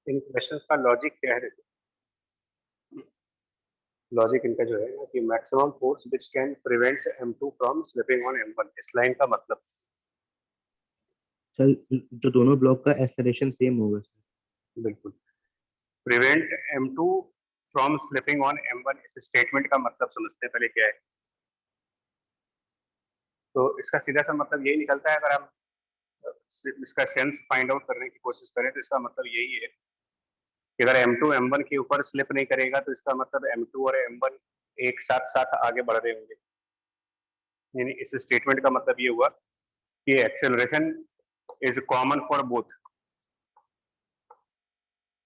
इन questions का logic क्या है? लॉजिक इनका जो है ना कि maximum force which can prevents M2 from slipping on M1, इस लाइन का मतलब सर जो दोनों ब्लॉक का एक्सेलरेशन सेम होगा सर। बिल्कुल prevent M2 from slipping on M1, इस स्टेटमेंट का मतलब समझते हैं पहले क्या है। तो इसका सीधा सा मतलब यही निकलता है, अगर हम इसका सेंस फाइंड आउट करने की कोशिश करें तो इसका मतलब यही है कि अगर M2 M1 के ऊपर स्लिप नहीं करेगा तो इसका मतलब M2 और M1 एक साथ साथ आगे बढ़ रहे होंगे। यानी इस स्टेटमेंट का मतलब ये हुआ कि acceleration is common for both,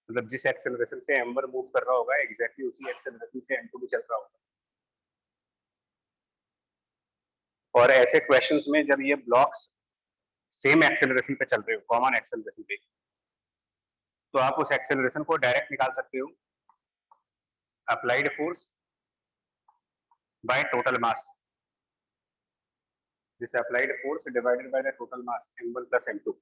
मतलब जिस एक्सेलरेशन से M1 मूव कर रहा होगा एग्जैक्टली उसी एक्सेलरेशन से M2 भी चल रहा होगा। और ऐसे क्वेश्चंस में जब ये ब्लॉक्स सेम एक्सेलरेशन पे चल रहे हो, कॉमन एक्सेलरेशन पे, तो आप उस एक्सेलरेशन को डायरेक्ट निकाल सकते हो applied force by total mass, this applied force divided by the total mass M1 plus M2।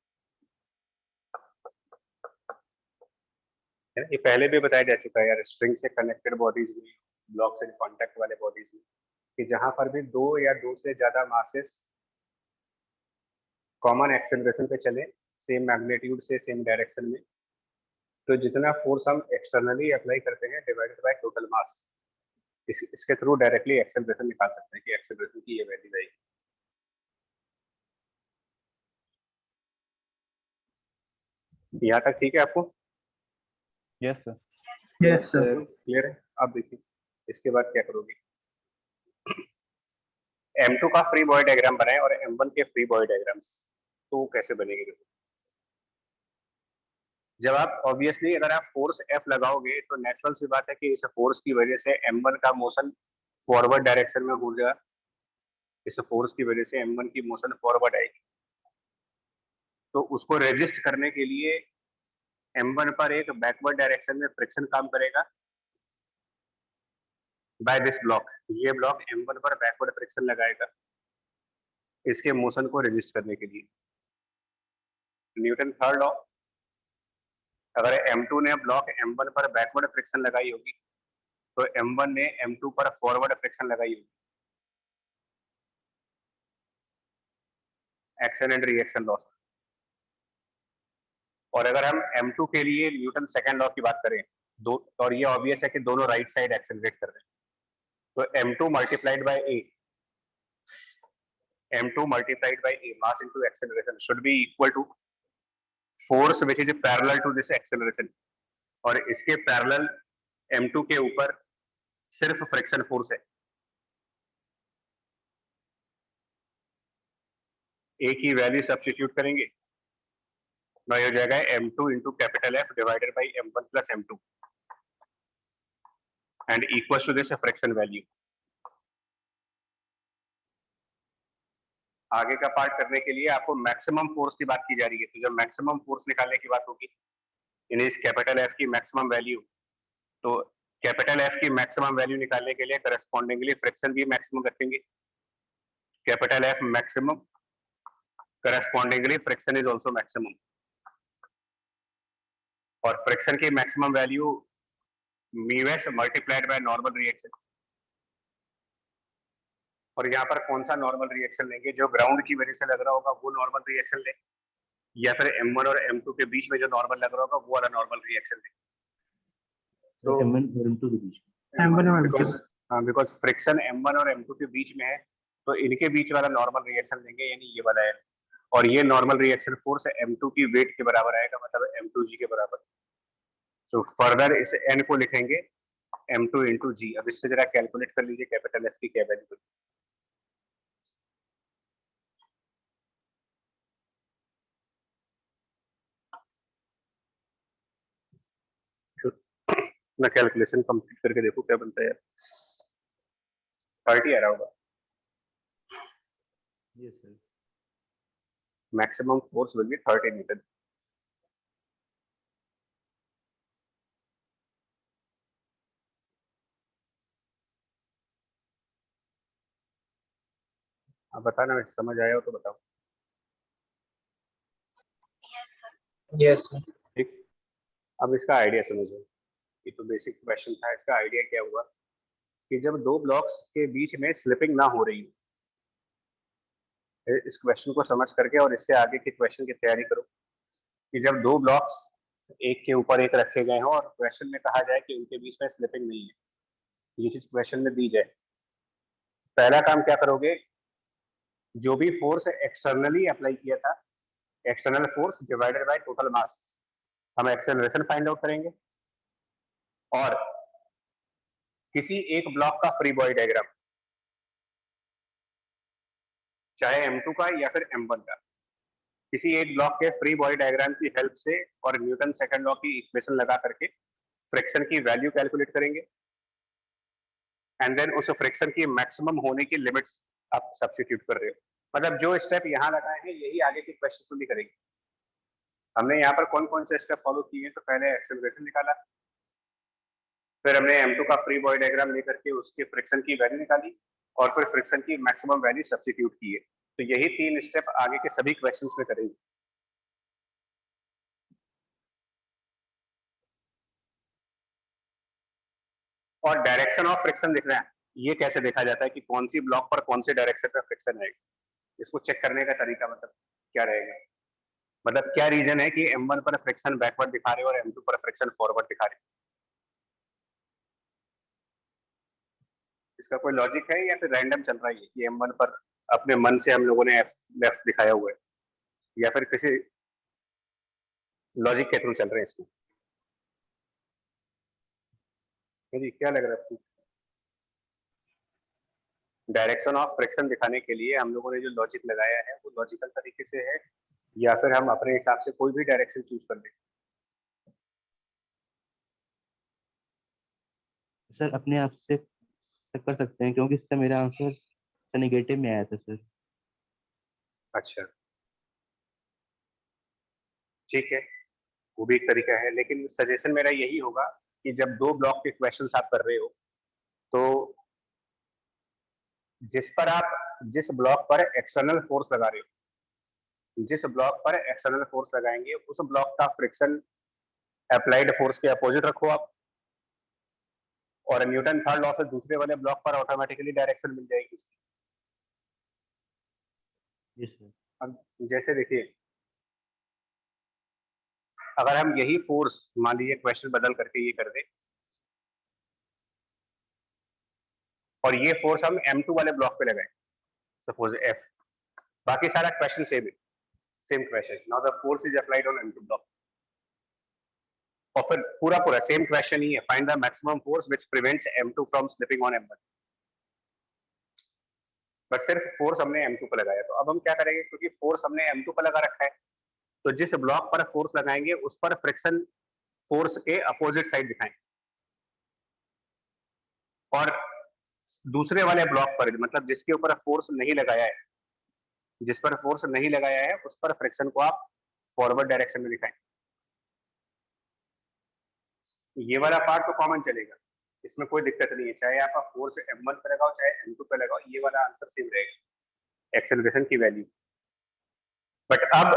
ये पहले भी बताया जा चुका है यार, स्ट्रिंग से कनेक्टेड बॉडीज में, ब्लॉक से कॉन्टैक्ट वाले बॉडीज में, कि जहां पर भी दो या दो से ज्यादा मासेस कॉमन एक्सेलरेशन पे चले, सेम मैग्नीट्यूड से सेम डायरेक्शन में, तो जितना फोर्स हम एक्सटर्नली अप्लाई करते हैं डिवाइडेड बाय टोटल मास, इसके थ्रू डायरेक्टली एक्सेलरेशन निकाल सकते हैं कि एक्सेलरेशन की ये वैल्यू आएगी। यहाँ तक ठीक है आपको? Yes sir. Yes sir. Clear है? अब देखिए इसके बाद क्या करोगे। M2 का फ्री बॉडी डायग्राम बनाए और M1 के फ्री बॉडी डायग्राम्स, तो कैसे बनेंगे देखो। जब आप ऑब्वियसली अगर आप फोर्स F लगाओगे तो नेचुरल सी बात है कि इस फोर्स की वजह से M1 का मोशन फॉरवर्ड डायरेक्शन में हो जाएगा, इस फोर्स की वजह से M1 की मोशन फॉरवर्ड आएगी, तो उसको रेजिस्ट करने के लिए M1 पर एक बैकवर्ड डायरेक्शन में फ्रिक्शन काम करेगा बाय दिस ब्लॉक। ये ब्लॉक M1 पर बैकवर्ड फ्रिक्शन लगाएगा इसके मोशन को रेजिस्ट करने के लिए। न्यूटन थर्ड लॉ, अगर M2 ने ब्लॉक M1 पर बैकवर्ड फ्रिक्शन लगाई होगी तो M1 ने M2 पर फॉरवर्ड फ्रिक्शन लगाई होगी, एक्शन एंड रिएक्शन लॉस। और अगर हम M2 के लिए न्यूटन सेकंड लॉ की बात करें, दो, और ये ऑब्वियस है कि दोनों राइट साइड एक्सेलरेट कर रहे हैं, तो M2 multiplied by A, M2 multiplied by A mass into acceleration should be equal to force which is parallel to this acceleration, और इसके पैरेलल M2 के ऊपर सिर्फ फ्रिक्शन फोर्स है। A की वैल्यू सब्स्टिट्यूट करेंगे, ना हो जाएगा M2 into capital F divided by M1 plus M2 and equal to this friction value. आगे का पार्ट करने के लिए आपको मैक्सिमम फोर्स की बात की जा रही है, तो जब मैक्सिमम फोर्स निकालने की बात होगी इन इस कैपिटल F की मैक्सिमम वैल्यू, तो कैपिटल F की मैक्सिमम वैल्यू निकालने के लिए करस्पॉन्डिंगली फ्रिक्शन भी मैक्सिमम रखेंगे। Capital F maximum, correspondingly friction is also maximum, और फ्रिक्शन की maximum value mu multiplied by normal reaction. और यहाँ पर कौन सा नॉर्मल रिएक्शन लेंगे, जो ग्राउंड की वजह से लग रहा होगा वो नॉर्मल रिएक्शन ले, या फिर M1 और M2 के बीच में जो नॉर्मल लग रहा होगा वो वाला नॉर्मल रिएक्शन ले। तो M1 और M2 के बीच M1 और M2, बिकॉज फ्रिक्शन M1 और M2 के बीच में है तो इनके बीच वाला नॉर्मल रिएक्शन लेंगे, यानी ये वाला है, और ये नॉर्मल रिएक्शन फोर्स M2 की वेट के बराबर आएगा, मतलब M2G के बराबर। तो फर्दर इस N को लिखेंगे M2 इंटू जी। अब इससे जरा कैलकुलेट कर लीजिए कैपिटल F की क्या वैल्यू। मैं कैलकुलेशन कंप्लीट करके देखो क्या बनता है। 30 आ रहा होगा। Yes sir. Maximum force will be 30 Newton. अब बताना समझ आया हो तो बताओ। Yes sir. ठीक, अब इसका आइडिया समझो, ये तो बेसिक क्वेश्चन था। इसका आइडिया क्या हुआ कि जब दो ब्लॉक्स के बीच में स्लिपिंग ना हो रही हो, इस क्वेश्चन को समझ करके और इससे आगे के क्वेश्चन की तैयारी करो कि जब दो ब्लॉक्स एक के ऊपर एक रखे गए हों और क्वेश्चन में कहा जाए कि उनके बीच में स्लिपिंग नहीं है, ये चीज क्वेश्चन में दी जाए, पहला काम क्या करोगे, जो भी फोर्स एक्सटर्नली अप्लाई किया था, external force divided by total mass, हम एक्सेलरेशन फाइंड आउट करेंगे और किसी एक ब्लॉक का फ्री बॉडी डायग्राम, चाहे M2 का या फिर M1 का, किसी एक ब्लॉक के फ्री बॉडी डायग्राम की हेल्प से और न्यूटन सेकंड लॉ की इक्वेशन लगा करके फ्रिक्शन की वैल्यू कैलकुलेट करेंगे एंड देन उस फ्रिक्शन की मैक्सिमम होने की लिमिट्स आप सब्स्टिट्यूट कर रहे हो। मतलब जो स्टेप यहाँ लगाए हैं यही आगे के क्वेश्चन में भी करेंगे। हमने यहाँ पर कौन कौन से स्टेप फॉलो किए हैं, तो पहले एक्सेलरेशन निकाला, फिर हमने M2 का फ्री बॉडी डायग्राम लेकर के उसके फ्रिक्शन की वैल्यू निकाली और फिर फ्रिक्शन की मैक्सिमम वैल्यू सब्स्टिट्यूट की है। तो यही 3 स्टेप आगे के सभी क्वेश्चंस में करेंगे। और डायरेक्शन ऑफ फ्रिक्शन देखना है, ये कैसे देखा जाता है कि कौन सी ब्लॉक पर कौन से डायरेक्शन में फ्रिक्शन है, इसको चेक करने का तरीका मतलब क्या रहेगा, मतलब क्या रीजन है कि M1 पर फ्रिक्शन बैकवर्ड दिखा रहे हो और M2 पर फ्रिक्शन फॉरवर्ड दिखा रहे हो, इसका कोई लॉजिक है या फिर रैंडम चल रहा है कि M1 पर अपने मन से हम लोगों ने लेफ्ट दिखाया हुआ है, या फिर किसी लॉजिक के थ्रू चल रहे हैं इसको? जी क्या लग रहा है आपको? डायरेक्शन ऑफ फ्रिक्शन दिखाने के लिए हम लोगों ने जो लॉजिक लगाया है वो लॉजिकल तरीके से है या फिर हम अपने हिसाब से कोई भी डायरेक्शन चूज कर लें? सर अपने आप से कर सकते हैं क्योंकि इससे मेरा आंसर नेगेटिव में आया था सर। अच्छा ठीक है, वो भी एक तरीका है, लेकिन सजेशन मेरा यही होगा कि जब दो ब्लॉक के क्वेश्चंस आप कर रहे हो तो जिस ब्लॉक पर एक्सटर्नल फोर्स लगा रहे हो, जिस ब्लॉक पर एक्सटर्नल फोर्स लगाएंगे उस ब्लॉक का फ्रिक्शन अप्लाइड फोर्स के अपोजिट रखो आप, और न्यूटन थर्ड लॉ से दूसरे वाले ब्लॉक पर ऑटोमेटिकली डायरेक्शन मिल जाएगी इसकी। जी सर। अब जैसे देखिए, अगर हम यही फोर्स मान लीजिए क्वेश्चन बदल करके ये कर दे और ये फोर्स हम M2 वाले ब्लॉक पे लगाए, सपोज F, बाकी सारा क्वेश्चन सेम है, same question, now the force is applied on M2 block, और फिर पूरा सेम क्वेश्चन ही है, find the maximum force which prevents M2 from slipping on M1, बस सिर्फ फोर्स हमने M2 पर लगाया। तो अब हम क्या करेंगे, क्योंकि फोर्स हमने M2 पर लगा रखा है तो जिस ब्लॉक पर फोर्स लगाएंगे उस पर फ्रिक्शन फोर्स के अपोजिट साइड दिखाएंगे, और दूसरे वाले ब्लॉक पर मतलब जिसके ऊपर फोर्स नहीं लगाया है, जिस पर फोर्स नहीं लगाया है उस पर फ्रिक्शन को आप फॉरवर्ड डायरेक्शन में दिखाएं। ये वाला पार्ट तो कॉमन चलेगा, इसमें कोई दिक्कत नहीं है, चाहे आपका फोर्स M1 पे लगाओ चाहे M2 पे लगाओ, ये वाला आंसर सेम रहेगा एक्सेलरेशन की वैल्यू। बट अब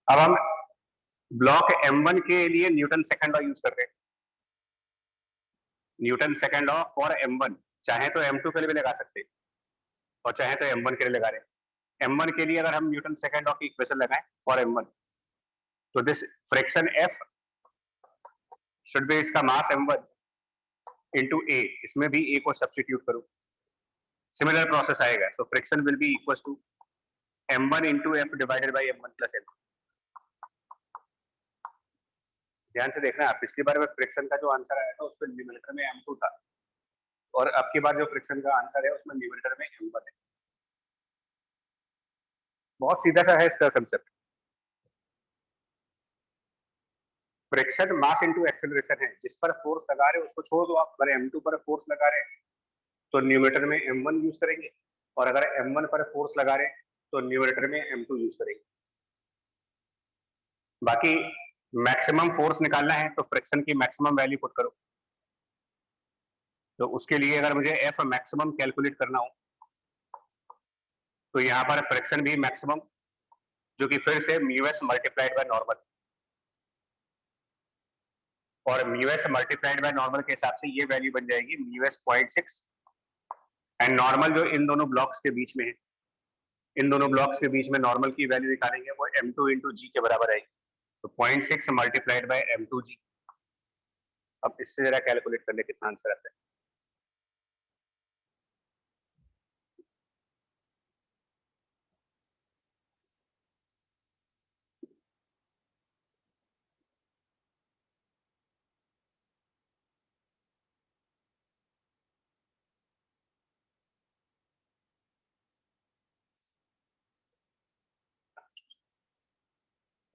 हम ब्लॉक M1 के लिए न्यूटन सेकंड लॉ यूज कर रहे हैं, Newton second law for M1, चाहे तो M2 के लिए भी लगा सकते हैं और चाहे तो M1 के लिए लगा रहे हैं। M1 के लिए अगर हम न्यूटन सेकंड लॉ की इक्वेशन लगाएं फॉर M1, तो this friction F should be इसका मास M1 इनटू A, इसमें भी A को सब्स्टिट्यूट करो, सिमिलर प्रोसेस आएगा, तो friction will be equal to M1 into F divided by M1 plus M। ध्यान से देखना, पिछली बार में फ्रिक्शन का जो आंसर आया था उसमें न्यूमरेटर में M2 था और अब की बार जो फ्रिक्शन का आंसर है उसमें न्यूमरेटर में M1 है। बहुत सीधा सा है इसका concept, friction mass into acceleration है, जिस पर फोर्स लगा रहे हो उसको छोड़ दो आप, अगर M2 पर फोर्स लगा रहे हैं तो न्यूमरेटर में M1 यूज करेंगे, और अगर M1 पर फोर्स लगा रहे हैं तो न्यूमरेटर में M2 यूज करेंगे। बाकी मैक्सिमम फोर्स निकालना है तो फ्रिक्शन की मैक्सिमम वैल्यू पुट करो, तो उसके लिए अगर मुझे F मैक्सिमम कैलकुलेट करना हो तो यहाँ पर फ्रिक्शन भी मैक्सिमम, जो कि फिर से μs मल्टीप्लाइड बाय नॉर्मल, और म्यूएस मल्टीप्लाइड बाय नॉर्मल के हिसाब से ये वैल्यू बन जाएगी म्यूएस 0.6 एंड नॉर्मल जो इन दोनों ब्लॉक्स के बीच में है, इन दोनों ब्लॉक्स के बीच में नॉर्मल की वैल्यू निकालेंगे वो m2 इंटू जी के बराबर आएगी। तो 0.6 मल्टीप्लाइड बाय m2g। अब इससे जरा कैलकुलेट कर ले कितना आंसर आता है।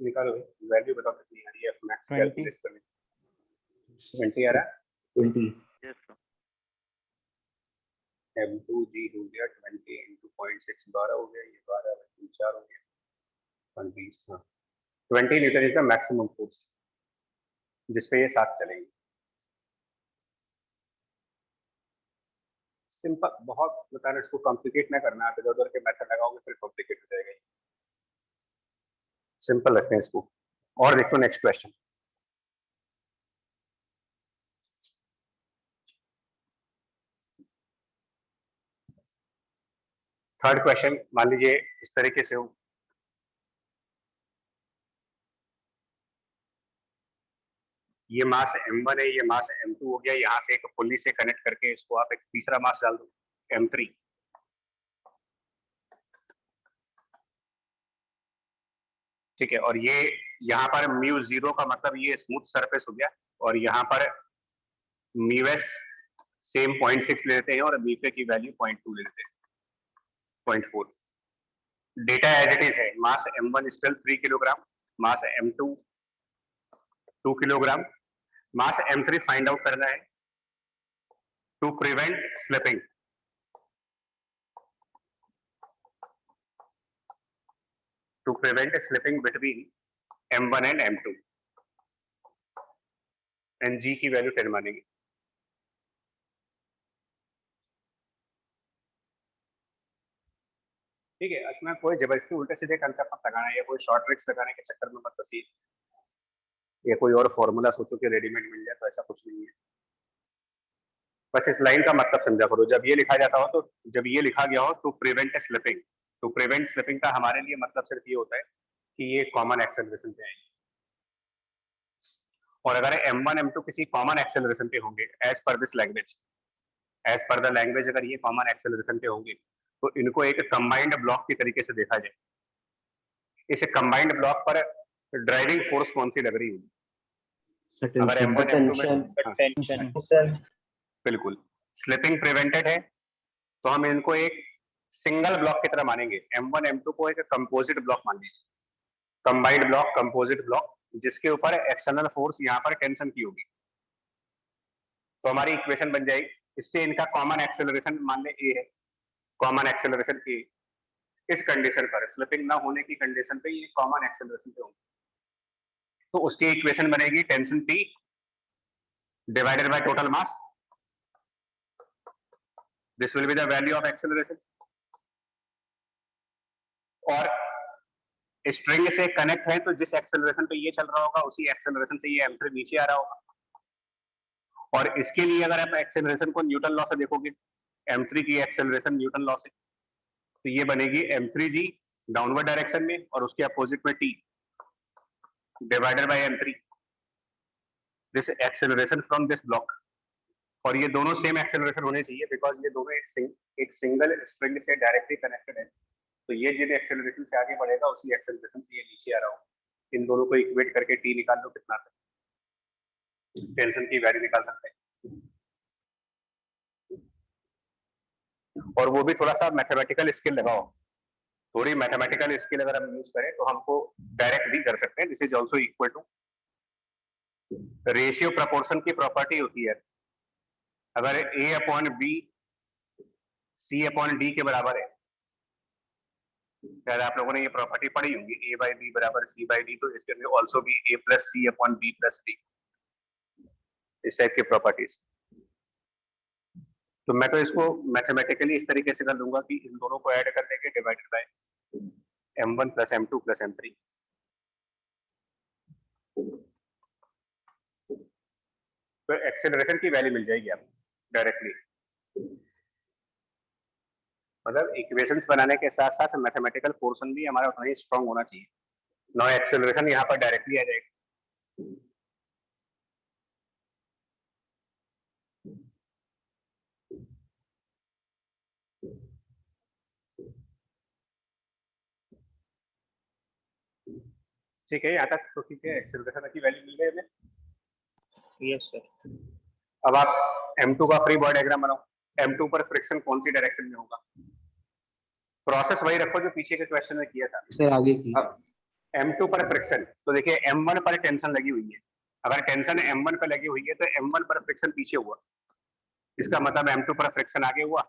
निकालो वैल्यू बताओ कितनी आ रही है मैक्स 20 कैलकुलेट करने। 20 आ रहा है। 20। Yes sir. m2g हो गया 20 इंटू 0.6 12 हो गया, ये 12 4 हो गया 20। हाँ 20 Newton is the maximum force जिसपे ये साथ चलेंगे। सिंपल, बहुत बताना, इसको कॉम्प्लिकेट ना करना, आप इधर उधर के मेथड लगाओगे फिर कॉम्प्लिकेट हो जाएगा। सिंपल रखते हैं इसको। और देखो नेक्स्ट क्वेश्चन। थर्ड क्वेश्चन मान लीजिए इस तरीके से हो, ये मास m1 है, ये मास m2 हो गया, यहाँ से एक पुल्ली से कनेक्ट करके इसको आप एक तीसरा मास डाल दो m3। ठीक है, और ये यहाँ पर μ0 का मतलब ये स्मूथ सरफेस हो गया, और यहाँ पर μs सेम 0.6 ले लेते हैं और μp की वैल्यू 0.2 ले लेते हैं 0.4। डेटा एज इट इज है, mass m1 still 3 kilogram, mass m2 2 kilogram, mass m3 find out करना है to prevent slipping. To prevent slipping between m1 and m2 and g की वैल्यू 10 मानेंगे। ठीक है, इसमें कोई जबरदस्ती उल्टे सीधे कंसेप्ट मत लगाना, या कोई शॉर्ट ट्रिक्स लगाने के चक्कर में मत फंसिए, या कोई और फॉर्मूला सोचो कि रेडीमेड मिल जाए, तो ऐसा कुछ नहीं है। बस इस लाइन का मतलब समझा करो, जब ये लिखा जाता हो तो जब ये लिखा गया हो to prevent slipping, to prevent slipping का हमारे लिए मतलब सिर्फ ये होता है कि ये कॉमन एक्सेलरेशन पे आएगी, और अगर m1 m2 किसी कॉमन एक्सेलरेशन पे होंगे as per this language, as per the language अगर ये कॉमन एक्सेलरेशन पे होंगे तो इनको एक कंबाइंड ब्लॉक की तरीके से देखा जाए। इस कंबाइंड ब्लॉक पर ड्राइविंग फोर्स कौन सी लग रही होगी? अगर m1 m2 में बिल्कुल स्लिपिंग प्रिवेंटेड है तो हम इनको एक सिंगल ब्लॉक की तरह मानेंगे, m1 m2 को एक कंपोजिट ब्लॉक मान लीजिए, कंबाइंड ब्लॉक, कंपोजिट ब्लॉक, जिसके ऊपर एक्सटर्नल फोर्स यहाँ पर टेंशन की होगी। तो हमारी इक्वेशन बन जाएगी, इससे इनका कॉमन एक्सेलरेशन मान ले a है, कॉमन एक्सेलरेशन a, इस कंडीशन पर स्लिपिंग ना होने की कंडीशन पे ये कॉमन एक्सेलरेशन पे होंगे, तो उसकी इक्वेशन बनेगी tension T divided by total mass, this will be the value of acceleration. और स्ट्रिंग से कनेक्ट है तो जिस एक्सेलरेशन पे ये चल रहा होगा उसी एक्सेलरेशन से ये m3 नीचे आ रहा होगा, और इसके लिए अगर आप एक्सेलरेशन को न्यूटन लॉ से देखोगे, m3 की एक्सेलरेशन न्यूटन लॉ से, तो ये बनेगी m3g डाउनवर्ड डायरेक्शन में और उसके अपोजिट में t divided by m3, this acceleration from this block. और ये दोनों सेम एक्सेलरेशन होने चाहिए बिकॉज ये दोनों एक सिंगल स्प्रिंग से डायरेक्टली कनेक्टेड है, तो ये जिन एक्सेलरेशन से आगे बढ़ेगा उसी एक्सेलरेशन से ये नीचे आ रहा होगा। इन दोनों को इक्वेट करके टी निकाल लो, कितना टेंशन की वैल्यू निकाल सकते हैं, और वो भी थोड़ा सा मैथमेटिकल स्किल लगाओ। थोड़ी मैथमेटिकल स्किल अगर हम यूज करें तो हमको डायरेक्ट भी कर सकते हैं। This is also equal to ratio proportion की प्रॉपर्टी होती है, अगर a upon B c upon D के बराबर है, शायद आप लोगों ने ये प्रॉपर्टी पढ़ी होगी, a बाई बी बराबर c बाई डी, तो इसके अंदर ऑल्सो भी a plus C upon B plus D, इस टाइप की प्रॉपर्टीज। तो मैं तो इसको मैथमेटिकली इस तरीके से कर दूंगा कि इन दोनों को ऐड कर देंगे divided by m1 plus m2 plus m3। तो एक्सेलरेशन की वैल्यू मिल जाएगी आपको डायरेक्टली। मतलब इक्वेशंस बनाने के साथ साथ मैथमेटिकल पोर्शन भी हमारा उतना ही स्ट्रांग होना चाहिए। नो एक्सेलरेशन यहाँ पर डायरेक्टली आ जाएगा। ठीक है, यहाँ तक तो ठीक है, एक्सेलरेशन की वैल्यू मिल गई हमें। Yes sir. अब आप M2 का फ्री बॉडी डायग्राम बनाओ। M2 पर फ्रिक्शन कौन सी डायरेक्शन में होगा? प्रोसेस वही रखो जो पीछे के क्वेश्चन में किया था। सर आगे की। अब M2 पर फ्रिक्शन, तो देखिए M1 पर टेंशन लगी हुई है। अगर टेंशन M1 पर लगी हुई है तो M1 पर फ्रिक्शन पीछे हुआ, इसका मतलब M2 पर फ्रिक्शन आगे हुआ।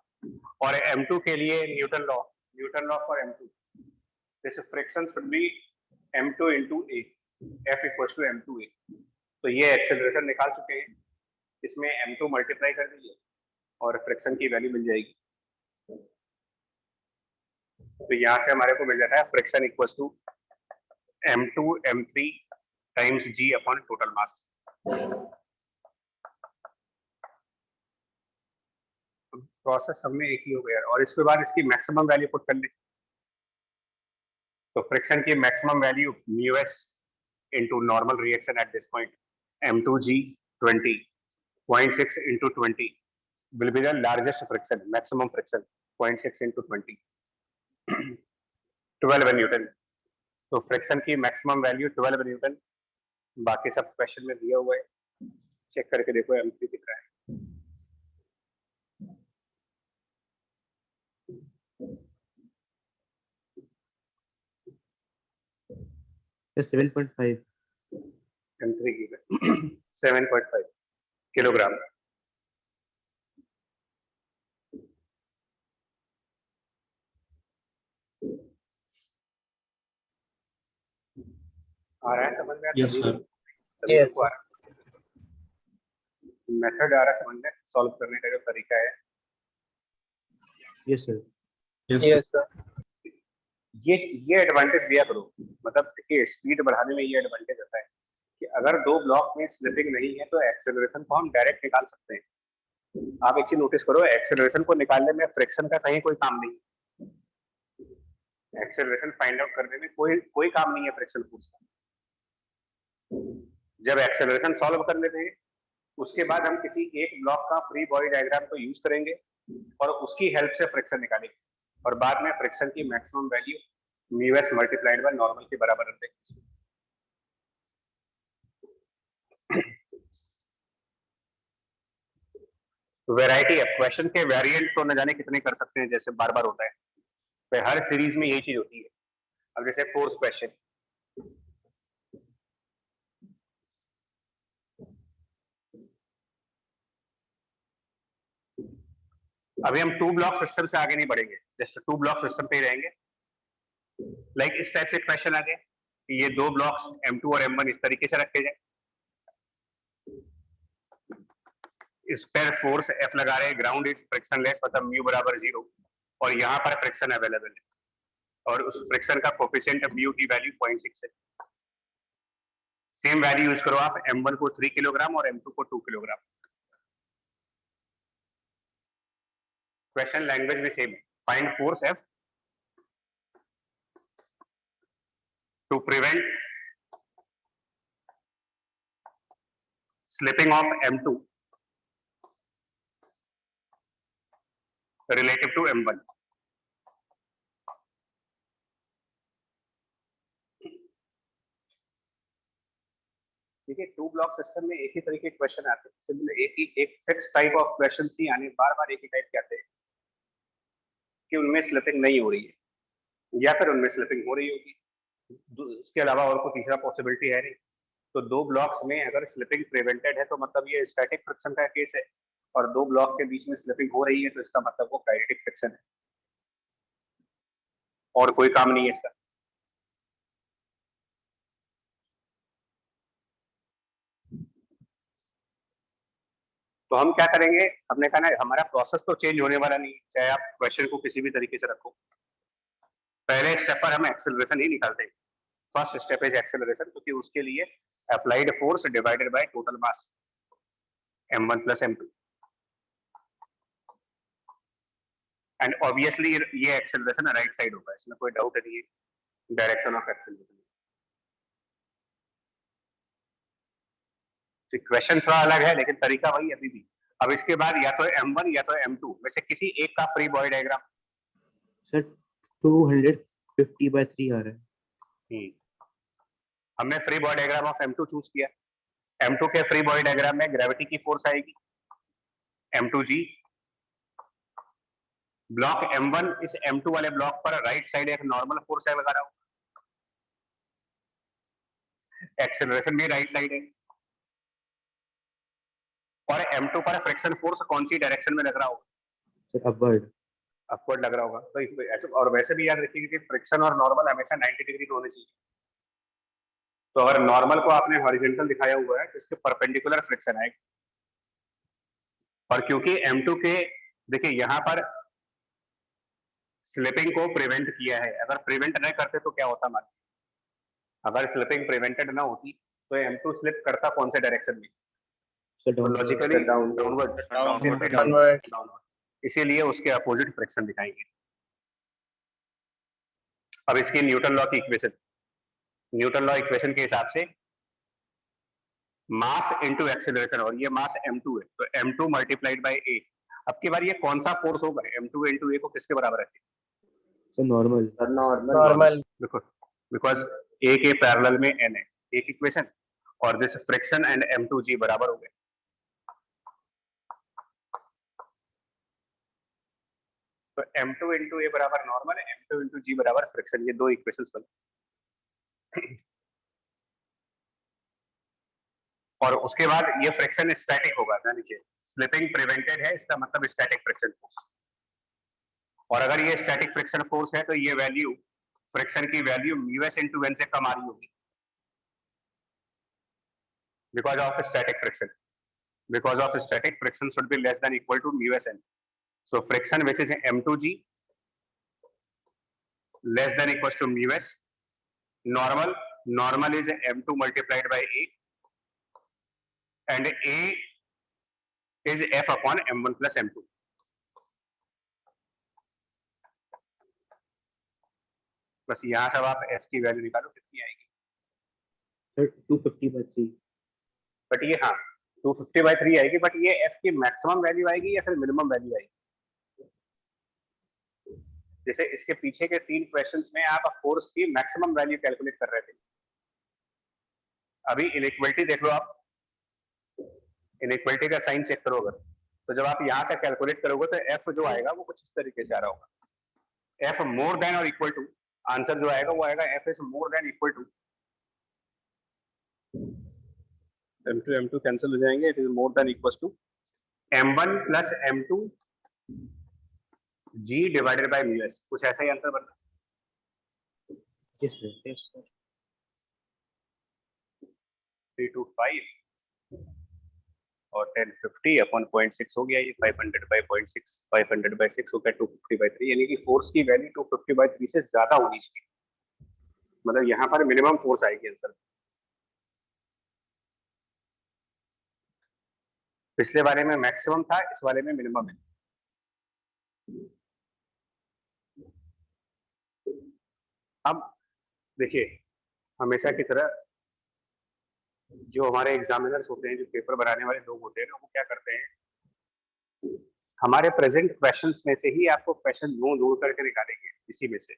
और M2 के लिए Newton law for M2, this friction should B M2 into A, F equals to M2A। तो ये एक्सेलरेशन निकाल चुके हैं, इसमें M2 मल्टीप्लाई कर दीजिए और फ्रिक्शन की वैल्यू मिल जाएगी। तो यहाँ से हमारे को मिल जाता है friction equals to M2 M3 times G upon total mass. Process सब में एक ही हो गया और इसके बाद इसकी मैक्सिमम वैल्यू पुट कर ले। तो फ्रिक्शन की maximum value μs into normal reaction at this point, M2G 20, 0.6 into 20 will be the largest friction, maximum friction, 0.6 into 20, 12 Newton. तो फ्रिक्शन की मैक्सिमम वैल्यू 12 न्यूटन, बाकी सब क्वेश्चन में दिया हुआ है, चेक करके देखो M3 दिख रहा है। 7.5 M3 की 7.5 किलोग्राम। आ रहा है समझ में? Yes, sir. Yes, मेथड आ रहा है समझ में, सॉल्व करने का जो तरीका है। Yes sir. Yes, sir. ये एडवांटेज दिया करो, मतलब देखिए स्पीड बढ़ाने में ये एडवांटेज होता है कि अगर दो ब्लॉक में स्लिपिंग नहीं है तो एक्सेलरेशन को हम डायरेक्ट निकाल सकते हैं। आप एक चीज नोटिस करो, एक्सेलरेशन को निकालने में फ्रिक्शन का कहीं कोई काम नहीं है। एक्सेलरेशन फाइंड आउट करने में कोई काम नहीं है फ्रिक्शन फोर्स का। जब एक्सेलरेशन सॉल्व कर लेते हैं उसके बाद हम किसी एक ब्लॉक का फ्री बॉडी डायग्राम को यूज करेंगे और उसकी हेल्प से फ्रिक्शन निकालेंगे और बाद में फ्रिक्शन की maximum value μs multiplied by normal के बराबर रख देंगे। वैरायटी है, क्वेश्चन के वेरिएंट तो न जाने कितने कर सकते हैं, जैसे बार बार होता है, तो हर सीरीज में यही चीज होती है। अब जैसे फोर्थ क्वेश्चन, अभी हम 2 ब्लॉक सिस्टम से आगे नहीं बढ़ेंगे, जस्ट 2 ब्लॉक सिस्टम पे ही रहेंगे। लाइक इस टाइप से क्वेश्चन आ गए कि ये 2 ब्लॉक्स M2 और M1 इस तरीके से रखे जाए, इस पर फोर्स F लगा रहे हैं, ग्राउंड इज फ्रिक्शनलेस, मतलब म्यू बराबर 0 और यहाँ पर फ्रिक्शन अवेलेबल है और उस फ्रिक्शन का कोफिशिएंट म्यू की वैल्यू 0.6 है। सेम वैल्यू यूज करो आप, M1 को 3 किलोग्राम और M2 को 2 किलोग्राम। क्वेश्चन लैंग्वेज भी सेम है, find force F to prevent slipping of M2 relative to M1। ठीक है, 2 ब्लॉक सिस्टम में एक ही तरीके के क्वेश्चन आते हैं, सिंपल एक फिक्स टाइप ऑफ क्वेश्चन ही आने, बार बार एक ही टाइप के आते हैं कि उनमें स्लिपिंग नहीं हो रही है या फिर उनमें स्लिपिंग हो रही होगी, इसके अलावा और कोई तीसरा पॉसिबिलिटी है नहीं। तो 2 ब्लॉक्स में अगर स्लिपिंग प्रिवेंटेड है तो मतलब ये स्टैटिक फ्रिक्शन का केस है, और 2 ब्लॉक के बीच में स्लिपिंग हो रही है तो इसका मतलब वो काइनेटिक फ्रिक्शन है और कोई काम नहीं है इसका। तो हम क्या करेंगे, हमने कहा ना हमारा प्रोसेस तो चेंज होने वाला नहीं, चाहे आप क्वेश्चन को किसी भी तरीके से रखो। पहले स्टेप पर हम एक्सेलरेशन ही निकालते हैं, फर्स्ट स्टेप इज एक्सेलरेशन, क्योंकि उसके लिए applied force divided by total mass. m1 plus m2 and obviously ये एक्सेलरेशन राइट साइड होगा, इसमें कोई डाउट नहीं है, डायरेक्शन ऑफ एक्सेलरेशन। क्वेश्चन थोड़ा अलग है लेकिन तरीका वही अभी भी। अब इसके बाद या तो m1 या तो m2 में से किसी एक का फ्री बॉडी डायग्राम। सर 250/3 आ रहा है। हमने free body diagram of m2 choose किया। m2 के फ्री बॉडी डायग्राम में ग्रेविटी की फोर्स आएगी m2g। ब्लॉक m1 इस m2 वाले ब्लॉक पर राइट साइड एक नॉर्मल फोर्स है लगा रहा हूं, एक्सेलरेशन भी राइट साइड है, और m2 पर फ्रिक्शन फोर्स कौन सी डायरेक्शन में लग रहा होगा? सर अपवर्ड लग रहा होगा। तो ऐसे, और वैसे भी याद रखिए कि फ्रिक्शन और नॉर्मल हमेशा 90 डिग्री होने चाहिए। तो अगर नॉर्मल को आपने हॉरिजॉन्टल दिखाया हुआ है तो इसके परपेंडिकुलर फ्रिक्शन आएगा। और क्योंकि m2 के देखिए यहाँ पर स्लिपिंग को प्रिवेंट किया है, अगर प्रिवेंट नहीं करते तो क्या होता मान, अगर स्लिपिंग प्रिवेंटेड ना होती तो m2 स्लिप करता कौन से डायरेक्शन में? तो लॉजिकली डाउनवर्ड। इसीलिए उसके अपोजिट फ्रिक्शन दिखाएंगे। अब इसकी न्यूटन लॉ की इक्वेशन, न्यूटन लॉ इक्वेशन के हिसाब से मास इनटू एक्सेलरेशन, और ये मास m2 है तो m2 मल्टीप्लाइड बाय a। अब की बार ये कौन सा फोर्स होगा m2 इनटू a को किसके बराबर है? सर नॉर्मल बिकॉज a के पैरेलल में n है, एक इक्वेशन, और दिस फ्रिक्शन एंड m2g बराबर हो गए। तो m2 इनटू a बराबर नॉर्मल है, m2 इनटू g बराबर फ्रिक्शन, ये दो इक्वेशंस बने। और उसके बाद ये फ्रिक्शन स्टैटिक होगा, यानी कि स्लिपिंग प्रिवेंटेड है, इसका मतलब स्टैटिक फ्रिक्शन फोर्स। और अगर ये स्टैटिक फ्रिक्शन फोर्स है तो ये वैल्यू, फ्रिक्शन की वैल्यू μs इनटू n से कम आ रही होगी because of static friction. Because of static friction should be less than equal to μs n। So friction which is m2g less than equal to μs। Normal is m2 multiplied by a and a is f upon m1 plus m2। बस यहाँ सब आप f की value निकालो कितनी आएगी। Sir 250/3। But ये हाँ 250/3 आएगी, बट ये f की मैक्सिमम वैल्यू आएगी या फिर मिनिमम वैल्यू आएगी? जैसे इसके पीछे के 3 क्वेश्चंस में आप फोर्स की मैक्सिमम वैल्यू कैलकुलेट कर रहे थे। अभी इनइक्वालिटी देख लो, आप इनइक्वालिटी का साइन चेक करो अगर, तो जब आप यहाँ से कैलकुलेट करोगे तो f जो आएगा वो कुछ इस तरीके से आ रहा होगा, f मोर देन और इक्वल टू, आंसर जो आएगा वो आएगा f is more than equal to, m2 cancel हो जाएंगे, it is more than equal to m1 plus m2 g divided by μs। कुछ ऐसा ही आंसर बनता है। Yes sir. 325 और 1050 अपॉन 0.6 हो गया, ये 500/0.6, 500/6 हो गया 250/3, यानी कि फोर्स की वैल्यू 250/3 से ज्यादा होनी चाहिए, मतलब यहाँ पर मिनिमम फोर्स आएगी आंसर। पिछले वाले में मैक्सिमम था, इस वाले में मिनिमम है। अब देखिए, हमेशा की तरह जो हमारे एग्जामिनर्स होते हैं, जो पेपर बनाने वाले लोग होते हैं ना, वो क्या करते हैं, हमारे प्रेजेंट क्वेश्चंस में से ही आपको क्वेश्चन ढूंढ करके निकालेंगे, इसी में से।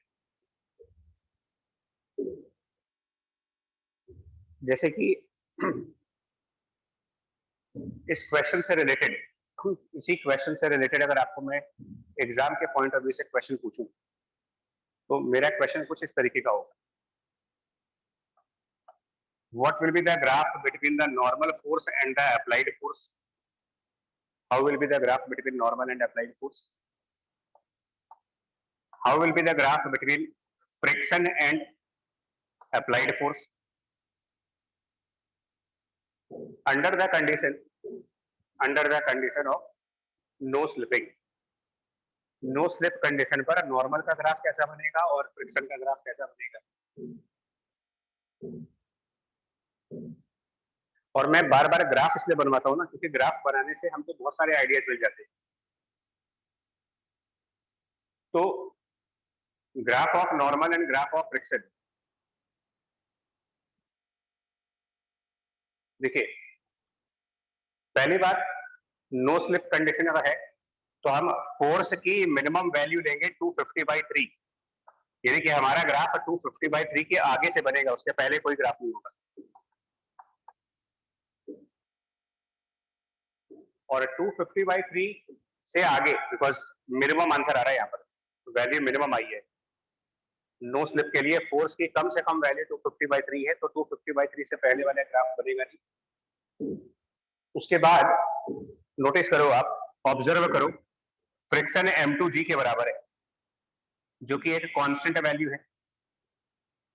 जैसे कि इस क्वेश्चन से रिलेटेड, इसी क्वेश्चन से रिलेटेड अगर आपको मैं एग्जाम के पॉइंट ऑफ व्यू से क्वेश्चन पूछूं, तो मेरा क्वेश्चन कुछ इस तरीके का होगा, what will be the graph between the normal force and the applied force? How will be the graph between normal and applied force? How will be the graph between friction and applied force? Under the condition of no slipping, no slip condition पर normal का graph कैसा बनेगा और friction का graph कैसा बनेगा? और मैं बार बार ग्राफ इसलिए बनवाता हूँ ना, क्योंकि ग्राफ बनाने से हमको बहुत सारे आइडियाज मिल जाते हैं। तो graph of normal and graph of friction, देखिए पहली बात, नो स्लिप कंडीशन अगर है तो हम फोर्स की मिनिमम वैल्यू लेंगे 250/3, यानी कि हमारा ग्राफ 250/3 के आगे से बनेगा, उसके पहले कोई ग्राफ नहीं होगा। और 250/3 से आगे, बिकॉज मिनिमम आंसर आ रहा है यहाँ पर, वैल्यू मिनिमम आई है नो स्लिप के लिए, फोर्स की कम से कम वैल्यू 250/3 है, तो 250/3 से पहले वाला ग्राफ बनेगा नहीं। उसके बाद नोटिस करो, आप ऑब्जर्व करो, फ्रिक्शन m2g के बराबर है, जो कि एक कांस्टेंट वैल्यू है,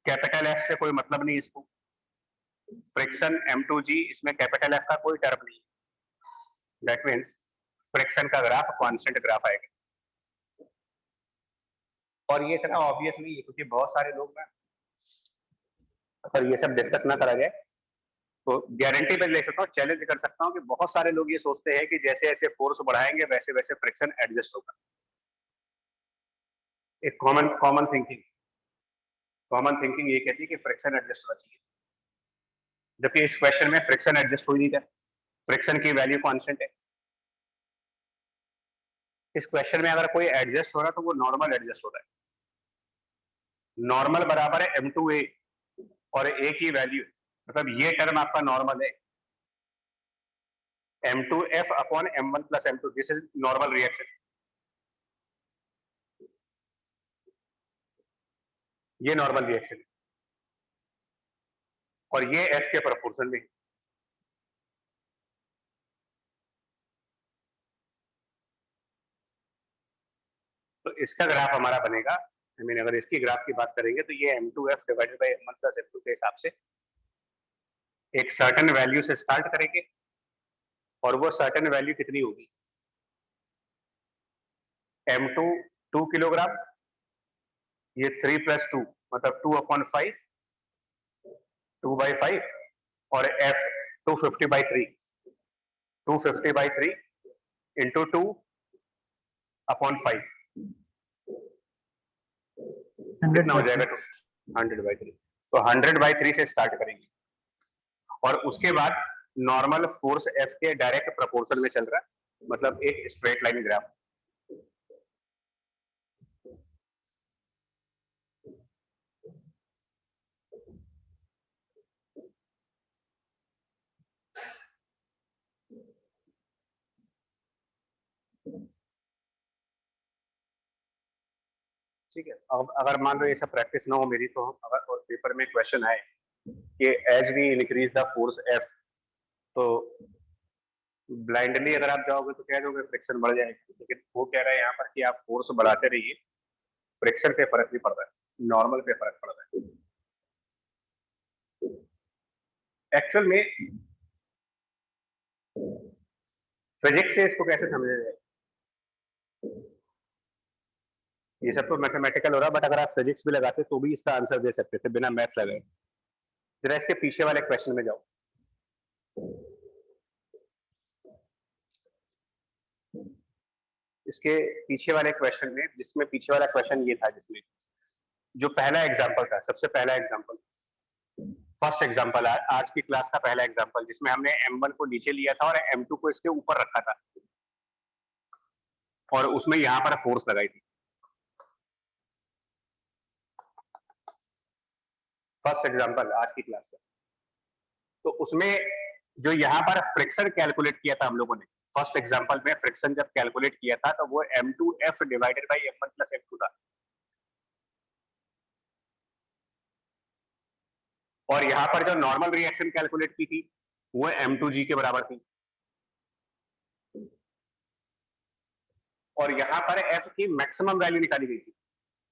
कैपिटल एफ से कोई मतलब नहीं इसको। फ्रिक्शन m2g, इसमें कैपिटल एफ का कोई टर्म नहीं, दैट मीन्स फ्रिक्शन का ग्राफ कांस्टेंट ग्राफ आएगा। और ये इतना ऑब्वियस नहीं है, क्योंकि बहुत सारे लोग ना, अगर ये सब डिस्कस ना करा जाए तो गारंटी पे ले सकता हूँ, चैलेंज कर सकता हूँ कि बहुत सारे लोग ये सोचते हैं कि जैसे जैसे फोर्स बढ़ाएंगे वैसे वैसे फ्रिक्शन एडजस्ट होगा। एक कॉमन थिंकिंग ये कहती है कि फ्रिक्शन एडजस्ट होना चाहिए, जबकि इस क्वेश्चन में फ्रिक्शन एडजस्ट हो ही नहीं था, फ्रिक्शन की वैल्यू कांस्टेंट है। इस क्वेश्चन में अगर कोई एडजस्ट हो रहा है तो वो नॉर्मल एडजस्ट हो रहा है। नॉर्मल बराबर है m2a, और a की वैल्यू, मतलब ये टर्म आपका नॉर्मल है m2f upon m1 plus m2, this is normal reaction. ये नॉर्मल रिएक्शन है और ये f के प्रोपोर्शन में। तो इसका ग्राफ हमारा बनेगा, आई मीन अगर इसकी ग्राफ की बात करेंगे तो ये m2f divided by m1 plus m2 के हिसाब से एक सर्टेन वैल्यू से स्टार्ट करेंगे, और वो सर्टेन वैल्यू कितनी होगी, m2 2 किलोग्राम, ये 3 + 2 मतलब 2/5, 2/5, और f 250/3, 250/3 इंटू 2/5 कितना हो जाएगा, 100/3। तो 100/3 से स्टार्ट करेंगे, और उसके बाद नॉर्मल फोर्स f के डायरेक्ट प्रोपोर्शन में चल रहा है, मतलब एक स्ट्रेट लाइन ग्राफ। ठीक है, अब अगर मान लो ये सब प्रैक्टिस ना हो मेरी, तो हम अगर और पेपर में क्वेश्चन आए कि as we increase the force f, तो ब्लाइंडली अगर आप जाओगे तो कह दोगे फ्रिक्शन बढ़ जाएगा, लेकिन वो कह रहा है यहाँ पर कि आप फोर्स बढ़ाते रहिए, फ्रिक्शन पे फर्क नहीं पड़ रहा है, नॉर्मल पे फर्क पड़ रहा है। एक्चुअल में फिजिक्स से इसको कैसे समझा जाए, ये सब तो मैथमेटिकल हो रहा है, बट अगर आप फिजिक्स भी लगाते तो भी इसका आंसर दे सकते थे बिना मैथ लगाए। जरा इसके पीछे वाले क्वेश्चन में जाओ, इसके पीछे वाले क्वेश्चन में, जिसमें पीछे वाला क्वेश्चन ये था, जिसमें जो पहला एग्जांपल था, सबसे पहला एग्जांपल, फर्स्ट एग्जांपल, आज की क्लास का पहला एग्जांपल, जिसमें हमने m1 को नीचे लिया था और m2 को इसके ऊपर रखा था, और उसमें यहां पर फोर्स लगाई थी। फर्स्ट एग्जांपल आज की क्लास का, तो उसमें जो यहाँ पर फ्रिक्शन कैलकुलेट किया था हम लोगों ने, फर्स्ट एग्जांपल में फ्रिक्शन जब कैलकुलेट किया था तो वो m2f divided by m1 plus m2 था, और यहाँ पर जो नॉर्मल रिएक्शन कैलकुलेट की थी वो m2g के बराबर थी, और यहाँ पर f की मैक्सिमम वैल्यू निकाली गई थी।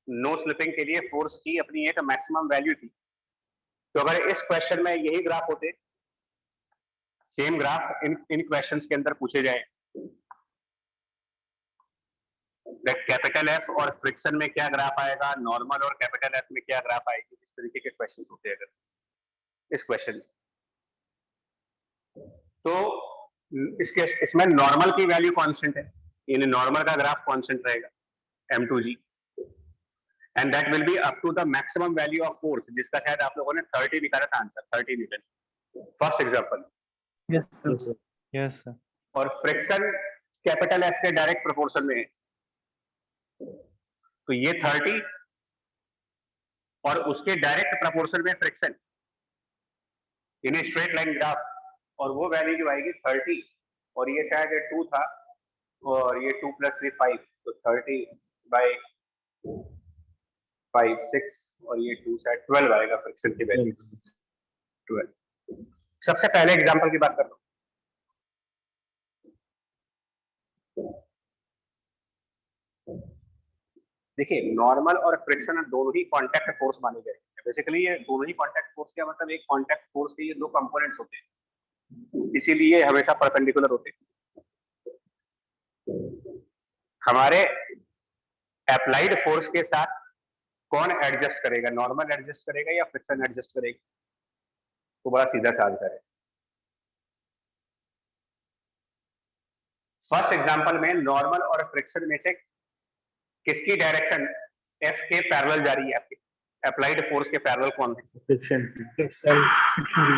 नो स्लिपिंग के लिए फोर्स की अपनी एक मैक्सिमम वैल्यू थी। तो अगर इस क्वेश्चन में यही ग्राफ होते, सेम ग्राफ इन क्वेश्चंस के अंदर पूछे जाए, कैपिटल एफ और फ्रिक्शन में क्या ग्राफ आएगा, नॉर्मल और कैपिटल एफ में क्या ग्राफ आएगी, इस तरीके के क्वेश्चन होते हैं अगर इस क्वेश्चन में। तो इसमें नॉर्मल की वैल्यू कांस्टेंट है, यानी नॉर्मल का ग्राफ कांस्टेंट रहेगा m2g, and that will be up to the maximum value of force, जिसका शायद आप लोगों ने 30 निकाला था answer, 30 newton, first example. Yes, sir. Yes sir. और फ्रिक्शन कैपिटल एफ के डायरेक्ट प्रोपोर्शन में है, तो ये 30 और उसके डायरेक्ट प्रोपोर्शन में friction in straight line graph, और वो वैल्यू जो आएगी 30, और ये शायद 2 था, और ये 2 + 3 5, तो 30/5 6, और ये 2 शायद 12 आएगा फ्रिक्शन की वैल्यू, 12। सबसे पहले एग्जांपल की बात कर लो। देखिए, नॉर्मल और फ्रिक्शन दोनों ही कांटेक्ट फोर्स माने गए। बेसिकली ये दोनों ही कांटेक्ट फोर्स, क्या मतलब, एक कांटेक्ट फोर्स के ये दो कंपोनेंट्स होते हैं, इसीलिए हमेशा परपेंडिकुलर होते हैं। हमारे अप्लाइड फोर्स के साथ कौन एडजस्ट करेगा, नॉर्मल एडजस्ट करेगा या फ्रिक्शन एडजस्ट करेगा? तो बड़ा सीधा सा आंसर है। फर्स्ट एग्जांपल में नॉर्मल और फ्रिक्शन में से किसकी डायरेक्शन एफ के पैरेलल जा रही है? आपके अप्लाइड फोर्स के पैरेलल कौन है? फ्रिक्शन।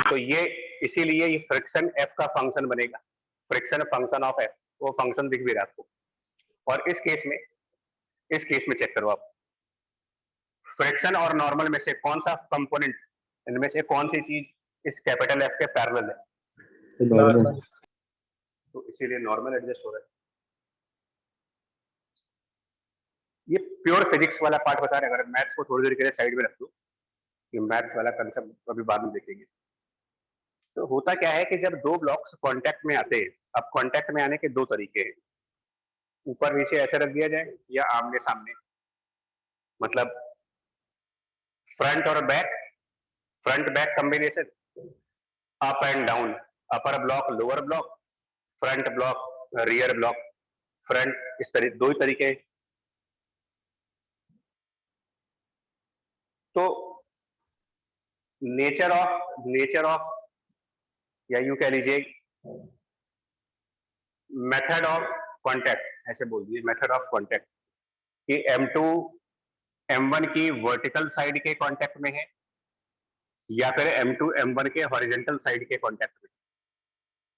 तो ये इसीलिए ये फ्रिक्शन एफ का फंक्शन बनेगा, फ्रिक्शन फंक्शन ऑफ एफ, वो फंक्शन दिख भी रहा है आपको। और इस केस में चेक करो आप, फ्रिक्शन और नॉर्मल में से कौन सा कंपोनेंट, इनमें से कौन सी चीज इस कैपिटल एफ के पैरेलल है? नॉर्मल। तो इसीलिए नॉर्मल एडजस्ट हो रहा है। ये प्योर फिजिक्स वाला पार्ट बता रहे हैं, अगर मैथ्स को थोड़ी देर के लिए साइड में रख दो, ये मैथ्स वाला कंसेप्ट अभी बाद में देखेंगे। तो होता क्या है कि जब दो ब्लॉक्स कांटेक्ट में आते हैं, अब कांटेक्ट में आने के दो तरीके हैं, ऊपर नीचे ऐसे रख दिया जाए या आमने सामने, मतलब फ्रंट और back, front back combination, up and down, upper block lower block, front block rear block, front, इस तरह दो ही तरीके। तो नेचर ऑफ या यूं कह लीजिए मेथड ऑफ कांटेक्ट, ऐसे बोल दिए मेथड ऑफ कांटेक्ट, कि M2 M1 की वर्टिकल साइड के कांटेक्ट में है या फिर M2 M1 के हॉरिजॉन्टल साइड के कांटेक्ट में।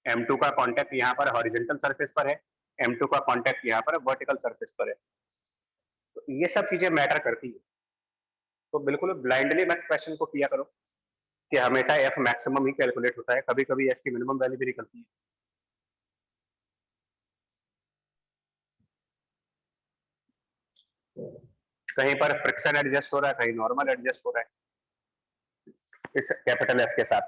M2 का कांटेक्ट यहाँ पर हॉरिजॉन्टल सरफेस पर है, M2 का कांटेक्ट यहाँ पर वर्टिकल सरफेस पर है। तो ये सब चीजें मैटर करती है। तो बिल्कुल ब्लाइंडली मत क्वेश्चन को किया करो कि हमेशा एफ मैक्सिमम ही कैलकुलेट होता है, कभी कभी एफ की मिनिमम वैल्यू भी निकलती है। कहीं पर फ्रिक्शन एडजस्ट हो रहा है, कहीं नॉर्मल एडजस्ट हो रहा है इस कैपिटल एफ के साथ।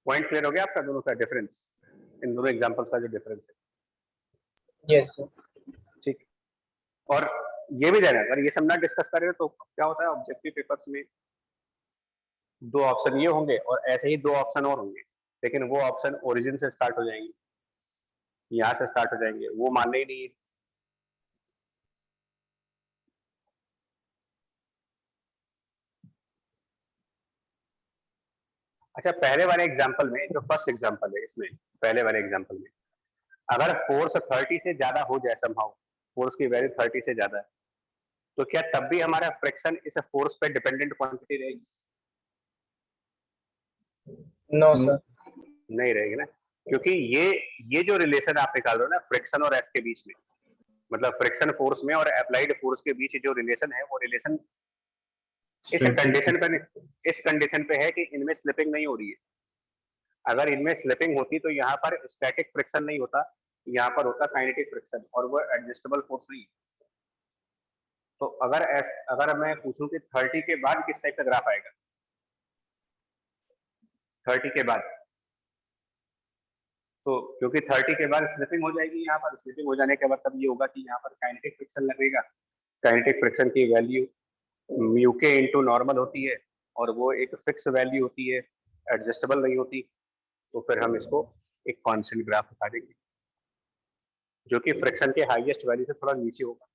पॉइंट क्लियर हो गया आपका, दोनों का डिफरेंस, इन दोनों एग्जांपल्स का जो डिफरेंस है। Yes sir. ठीक, और ये भी देना, अगर ये सब ना डिस्कस करें तो क्या होता है ऑब्जेक्टिव पेपर्स में, दो ऑप्शन ये होंगे और ऐसे ही दो ऑप्शन और होंगे, लेकिन वो ऑप्शन ओरिजिन से स्टार्ट हो जाएंगे, यहाँ से स्टार्ट हो जाएंगे, वो मानने ही नहीं है। अच्छा, पहले वाले एग्जांपल में, जो फर्स्ट एग्जांपल है इसमें, पहले वाले एग्जांपल में अगर फोर्स 30 से ज्यादा हो जाए, समहाउ फोर्स की वैल्यू 30 से ज्यादा है, तो क्या तब भी हमारा फ्रिक्शन इस फोर्स पे डिपेंडेंट क्वांटिटी रहेगी? No sir. नहीं रहेगी ना, क्योंकि ये जो रिलेशन आप निकाल रहे हो ना फ्रिक्शन और एफ के बीच में, मतलब फ्रिक्शन फोर्स में और अप्लाइड फोर्स के बीच जो रिलेशन है, वो रिलेशन इस कंडीशन पे है कि इनमें स्लिपिंग नहीं हो रही है। अगर इनमें स्लिपिंग होती तो यहाँ पर स्टैटिक फ्रिक्शन नहीं होता, यहाँ पर होता काइनेटिक फ्रिक्शन, और वो एडजस्टेबल फोर्स नहीं। तो अगर मैं पूछूं कि 30 के बाद किस टाइप का ग्राफ आएगा, 30 के बाद, तो क्योंकि 30 के बाद स्लिपिंग हो जाएगी, यहाँ पर स्लिपिंग हो जाने के बाद तब ये होगा कि यहाँ पर काइनेटिक फ्रिक्शन लगेगा। काइनेटिक फ्रिक्शन की वैल्यू म्यू के इंटू नॉर्मल होती है, और वो एक फिक्स वैल्यू होती है, एडजस्टेबल नहीं होती। तो फिर हम इसको एक कांस्टेंट ग्राफ बता देंगे, जो कि फ्रिक्शन के हाईएस्ट वैल्यू से थोड़ा नीचे होगा।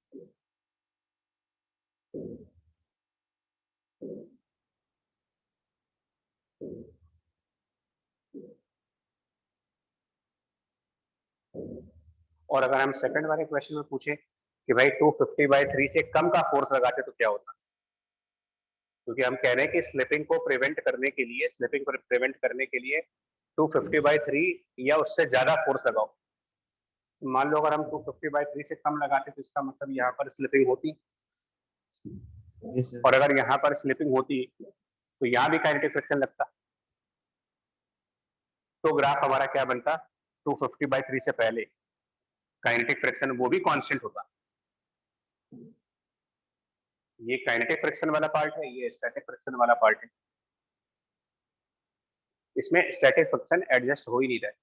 और अगर हम सेकंड वाले क्वेश्चन में पूछे कि भाई 250/3 से कम का फोर्स लगाते तो क्या होता, क्योंकि हम कह रहे हैं कि स्लिपिंग को प्रिवेंट करने के लिए 250/3 या उससे ज्यादा फोर्स लगाओ। मान लो अगर हम 250/3 से कम लगाते तो इसका मतलब यहाँ पर स्लिपिंग होती, Yes, sir. और अगर यहाँ पर स्लिपिंग होती तो यहाँ भी काइनेटिक फ्रिक्शन लगता, तो ग्राफ हमारा क्या बनता, 250/3 से पहले काइनेटिक फ्रिक्शन वो भी कांस्टेंट होता। ये काइनेटिक फ्रिक्शन वाला पार्ट है, ये स्टैटिक फ्रिक्शन वाला पार्ट है। इसमें स्टैटिक फ्रिक्शन एडजस्ट हो ही नहीं रहा है,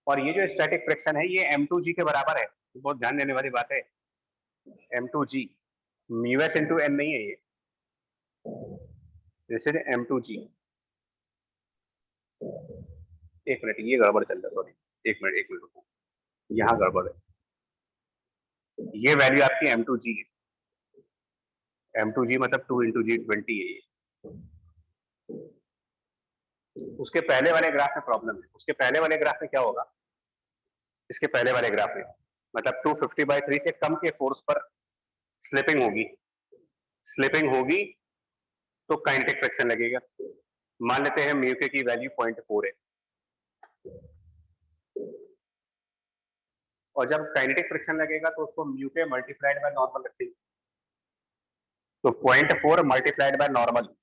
और ये जो स्टैटिक फ्रिक्शन है ये m2g के बराबर है। बहुत ध्यान देने वाली बात है, m2g μs into n नहीं है ये, दिस इज m2g। एक मिनट, ये गड़बड़ चल रहा है, सॉरी, एक मिनट रुको, यहाँ गड़बड़ है। ये वैल्यू आपकी m2g है, m2g मतलब 2 into g 20 है ये। उसके पहले वाले ग्राफ में प्रॉब्लम है। उसके पहले वाले ग्राफ में क्या होगा, इसके पहले वाले ग्राफ में मतलब 250/3 से कम के फोर्स पर स्लिपिंग होगी तो काइनेटिक फ्रिक्शन लगेगा। मान लेते हैं म्यू के की वैल्यू 0.4 है, और जब काइनेटिक फ्रिक्शन लगेगा तो उसको म्यू के मल्टीप्लाइड बाय नॉर्मल रखेंगे, तो 0.4 multiplied by normal,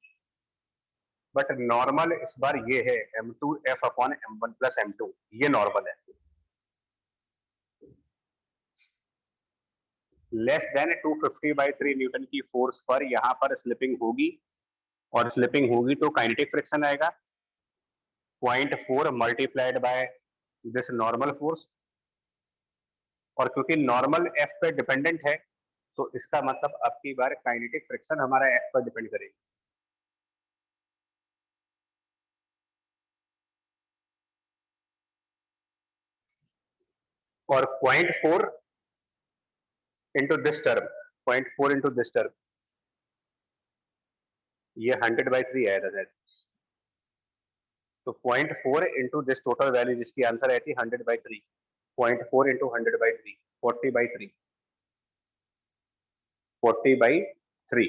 but normal इस बार ये है m2f/m1 + m2, ये नॉर्मल है। लेस देन 250/3 न्यूटन की फोर्स पर यहाँ पर स्लिपिंग होगी, और स्लिपिंग होगी तो काइनेटिक फ्रिक्शन आएगा 0.4 multiplied by this normal force, और क्योंकि नॉर्मल एफ पे डिपेंडेंट है तो इसका मतलब अब की बार काइनेटिक फ्रिक्शन हमारा एफ पर डिपेंड करेगी। और 0.4 into this term, 0.4 into this term, ये 100/3 आया था शायद, तो 0.4 into this टोटल वैल्यू जिसकी आंसर आई थी 100/3, 0.4 into 100/3, 40/3, 40/3।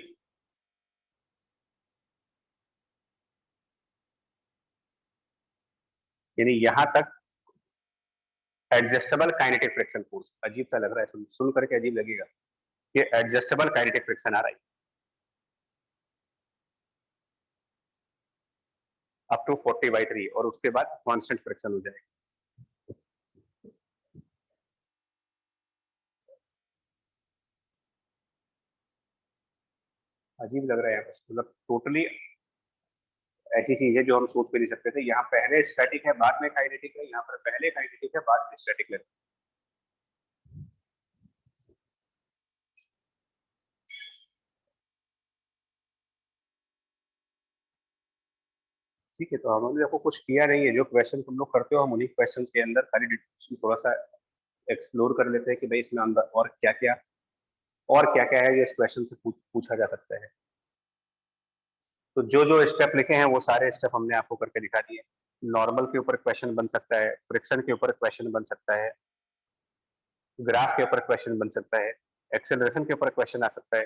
यानी यहां तक एडजस्टेबल काइनेटिक फ्रिक्शन फोर्स। अजीब सा लग रहा है, सुन करके अजीब लगेगा, ये एडजस्टेबल काइनेटिक फ्रिक्शन आ रहा है अप टू 40/3, और उसके बाद कांस्टेंट फ्रिक्शन हो जाएगा। अजीब लग रहा है, मतलब टोटली ऐसी चीज है जो हम सोच भी नहीं सकते थे। यहाँ पहले स्टैटिक है बाद में काइनेटिक है, यहाँ पर पहले काइनेटिक है बाद में स्टैटिक है। ठीक है, तो हमने आपको कुछ किया नहीं है, जो क्वेश्चन तुम लोग करते हो हम उन्हीं क्वेश्चन के अंदर खाली थोड़ा सा एक्सप्लोर कर लेते हैं कि भाई इसमें अंदर और क्या क्या है जो इस क्वेश्चन से पूछा जा सकता है। तो जो जो स्टेप लिखे हैं वो सारे स्टेप हमने आपको करके दिखा दिए। नॉर्मल के ऊपर क्वेश्चन बन सकता है, फ्रिक्शन के ऊपर क्वेश्चन बन सकता है, ग्राफ के ऊपर क्वेश्चन बन सकता है, एक्सेलरेशन के ऊपर क्वेश्चन आ सकता है।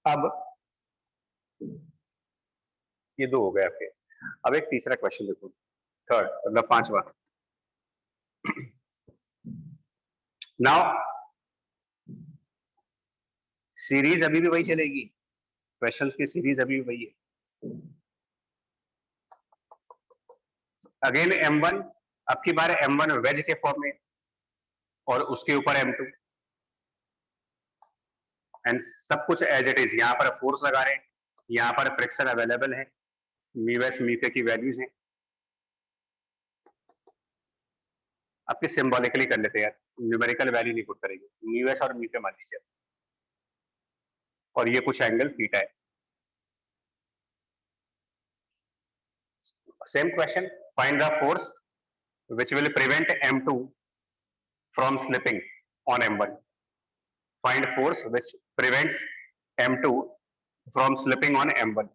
अब ये दो हो गए आपके। अब एक तीसरा क्वेश्चन देखो, थर्ड मतलब पांचवा। नाउ सीरीज अभी भी वही चलेगी, क्वेश्चंस की सीरीज अभी भी वही है। अगेन m1, अब की बार m1 वेज के फॉर्म में, और उसके ऊपर m2, एंड सब कुछ एज इट इज। यहाँ पर फोर्स लगा रहे हैं, यहाँ पर फ्रिक्शन अवेलेबल है, म्यूएस म्यूके की वैल्यूज हैं। आपके सिंबॉलिकली कर लेते हैं यार, न्यूमेरिकल वैल्यू नहीं पुट करेंगे, म्यूएस और म्यूके मान लीजिए, और ये कुछ एंगल थीटा है। Same question, find the force which will prevent m2 from slipping on m1. Find force which prevents M2 from slipping on M1।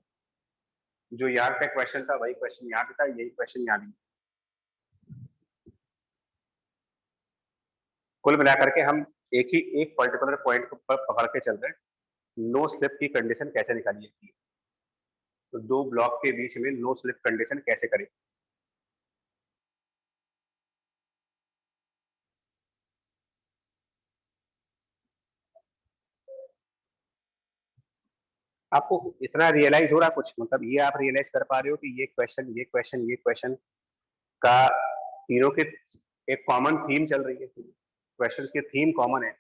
जो यहाँ का क्वेश्चन था वही क्वेश्चन यहाँ भी था, यही क्वेश्चन यहाँ भी। कुल मिलाकर के हम एक पर्टिकुलर पॉइंट पर पकड़ के चल रहे हैं, नो स्लिप की कंडीशन कैसे निकाली जाती है। तो दो ब्लॉक के बीच में नो स्लिप कंडीशन कैसे करें। आपको इतना रियलाइज हो रहा कुछ, मतलब ये आप रियलाइज कर पा रहे हो कि ये क्वेश्चन का तीनों के एक कॉमन थीम चल रही है, क्वेश्चंस की थीम कॉमन है।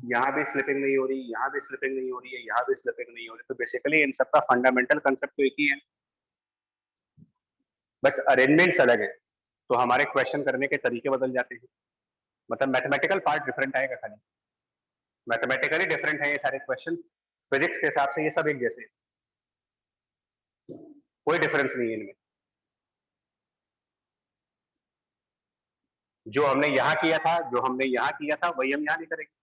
यहाँ भी स्लिपिंग नहीं हो रही, यहाँ भी स्लिपिंग नहीं हो रही है, यहाँ भी स्लिपिंग नहीं हो रही। तो बेसिकली इन सबका फंडामेंटल कंसेप्ट तो एक ही है, बस अरेंजमेंट्स अलग है। तो हमारे क्वेश्चन करने के तरीके बदल जाते हैं, मतलब मैथमेटिकल पार्ट डिफरेंट आएगा, खाली मैथमेटिकली डिफरेंट है ये सारे क्वेश्चन। फिजिक्स के हिसाब से ये सब एक जैसे, कोई डिफरेंस नहीं है इनमें। जो हमने यहाँ किया था, वही हम यहाँ नहीं करेंगे।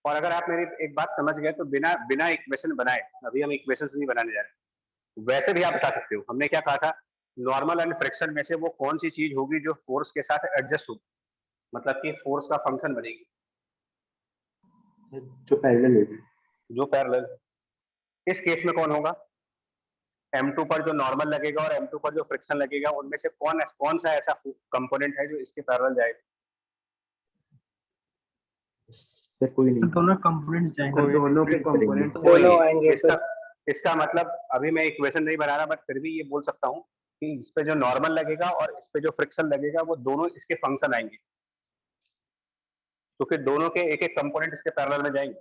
और अगर आप मेरी एक बात समझ गए तो बिना इक्वेशन बनाए, अभी हम इक्वेशंस नहीं बनाने जा रहे, वैसे भी आप बता सकते हो। हमने क्या कहा था, नॉर्मल एंड फ्रिक्शन में से वो कौन सी चीज होगी जो फोर्स के साथ एडजस्ट होगी, मतलब कि फोर्स का फंक्शन बनेगी, जो पैरेलल होगी। जो पैरेलल। इस केस में कौन होगा, M2 पर जो नॉर्मल लगेगा और M2 पर जो फ्रिक्शन लगेगा, उनमें से कौन सा ऐसा कंपोनेंट है जो इसके पैरेलल जाएगा। सर कोई नहीं, दोनों कंपोनेंट जाएंगे। दोनों के कंपोनेंट दोनों आएंगे। इसका मतलब अभी मैं इक्वेशन नहीं बना रहा, बट फिर भी ये बोल सकता हूँ कि इस पे जो नॉर्मल लगेगा और इस पे जो फ्रिक्शन लगेगा वो दोनों इसके फंक्शन आएंगे, तो फिर दोनों के एक एक कंपोनेंट इसके पैरेलल में जाएंगे।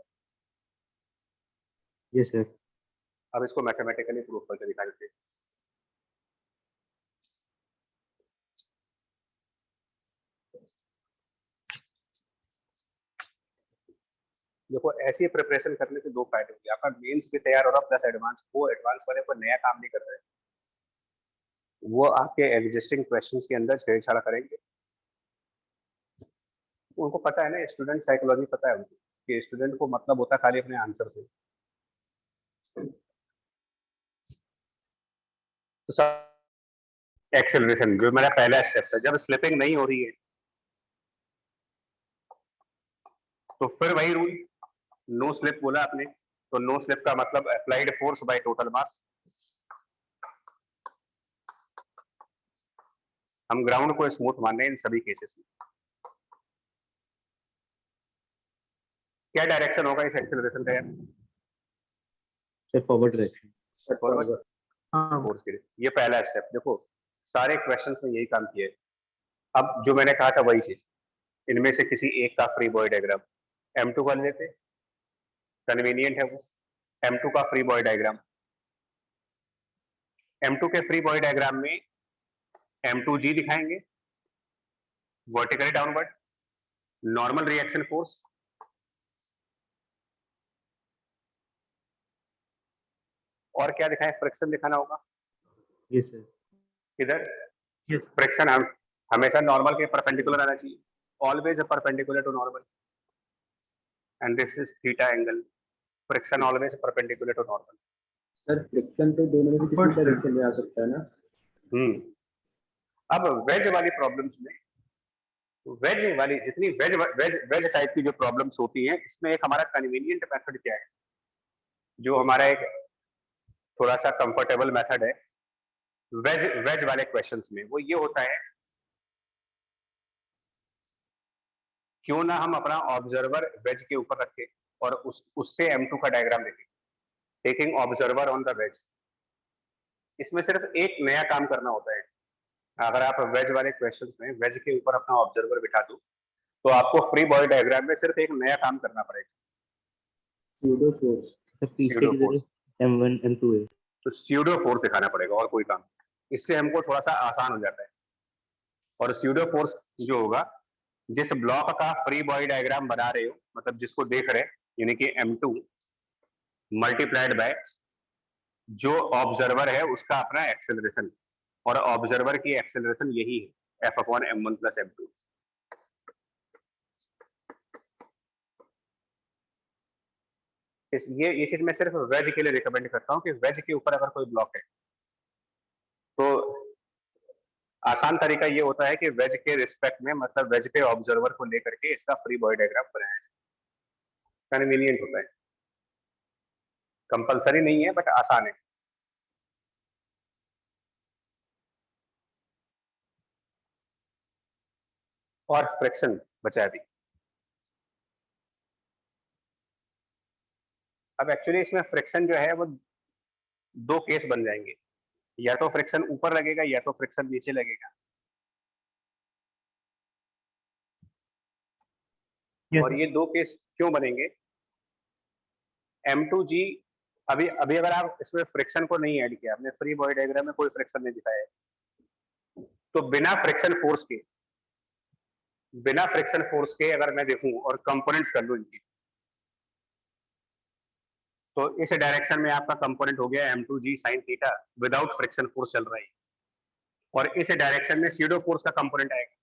Yes sir. अब इसको मैथमेटिकली प्रूफ करके दिखा देते हैं। देखो, ऐसी प्रिपरेशन करने से दो फायदे होंगे, आपका मेंस भी तैयार हो रहा प्लस एडवांस। वो एडवांस वाले को नया काम नहीं कर रहे, वो आपके एग्जिस्टिंग क्वेश्चंस के अंदर छेड़छाड़ करेंगे। उनको पता है ना, स्टूडेंट साइकोलॉजी पता है उनको, कि स्टूडेंट को मतलब होता है खाली अपने आंसर से। तो सब एक्सेलरेशन जो मेरा पहला स्टेप था, जब स्लिपिंग नहीं हो रही है तो फिर वही रूल, नो स्लिप बोला आपने, तो नो स्लिप का मतलब applied force by total mass. हम ग्राउंड को स्मूथ मान रहे हैं इन सभी केसेस में। क्या डायरेक्शन होगा इस एक्सेलरेशन का यार? Sir forward direction. फॉरवर्ड हाँ, फोर्स के लिए ये पहला स्टेप। देखो, सारे क्वेश्चंस में यही काम किया है। अब जो मैंने कहा था वही चीज, इनमें से किसी एक का फ्री बॉडी डायग्राम M2 का लेते, कन्वीनियंट है वो। M2 का फ्री बॉडी डायग्राम, M2 के फ्री बॉडी डायग्राम में M2G दिखाएंगे, vertically downward, normal reaction force, और क्या दिखाएं, फ्रिक्शन दिखाना होगा। Yes sir. किधर Yes. फ्रिक्शन हम हमेशा नॉर्मल के परपेंडिकुलर आना चाहिए, always perpendicular to normal, and this is theta angle. Friction always perpendicular to normal. Sir friction तो दोनों में किसी डायरेक्शन में आ सकता है ना। अब वेज वाली प्रॉब्लम्स में, वेज वाली जितनी वेज टाइप की जो प्रॉब्लम्स होती हैं, इसमें एक हमारा कन्वीनियंट मेथड क्या है, जो हमारा एक थोड़ा सा कंफर्टेबल मेथड है वेज वाले क्वेश्चंस में, वो ये होता है, क्यों ना हम अपना ऑब्जर्वर वेज के ऊपर रखें और उससे M2 का डायग्राम देखें, taking observer on the ways. इसमें सिर्फ एक नया काम करना होता है। अगर आप वेज वाले क्वेश्चंस में वेज के ऊपर अपना ऑब्जर्वर बिठा दो, तो आपको फ्री बॉडी डायग्राम में सिर्फ एक नया काम करना पड़ेगा, स्यूडो फोर्स। सर पीछे की तरफ M1 M2 है, तो स्यूडो फोर्स दिखाना पड़ेगा और कोई काम। इससे हमको थोड़ा सा आसान हो जाता है। और स्यूडो फोर्स जो होगा, जिस ब्लॉक का फ्री बॉडी डायग्राम बना रहे हो, मतलब जिसको देख रहे हैं, यानी कि M2 मल्टीप्लाइड बाय जो ऑब्जर्वर है उसका अपना एक्सेलरेशन, और ऑब्जर्वर की एक्सेलरेशन यही है F/m1 + m2। ये चीज मैं सिर्फ वेज के लिए रिकमेंड करता हूँ कि वेज के ऊपर अगर कोई ब्लॉक है तो आसान तरीका ये होता है कि वेज के रिस्पेक्ट में मतलब वेज के ऑब्जर्वर को लेकर के इसका फ्री बॉडी डायग्राम बनाया जाए। कन्वीनियंट होता है, कंपलसरी नहीं है बट आसान है। और फ्रिक्शन बचा अभी। अब एक्चुअली इसमें फ्रिक्शन जो है वो दो केस बन जाएंगे, या तो फ्रिक्शन ऊपर लगेगा या तो फ्रिक्शन नीचे लगेगा। Yes. और ये दो केस क्यों बनेंगे? M2G अभी अभी अगर आप इसमें फ्रिक्शन को नहीं ऐड किया, आपने फ्री बॉडी डायग्राम में कोई फ्रिक्शन नहीं दिखाया है, तो बिना फ्रिक्शन फोर्स के अगर मैं देखूं और कंपोनेंट्स कर लूं इनकी, तो इस डायरेक्शन में आपका कंपोनेंट हो गया M2G sin theta without friction force चल रहा है, और इस डायरेक्शन में स्यूडो फोर्स का कंपोनेंट आएगा,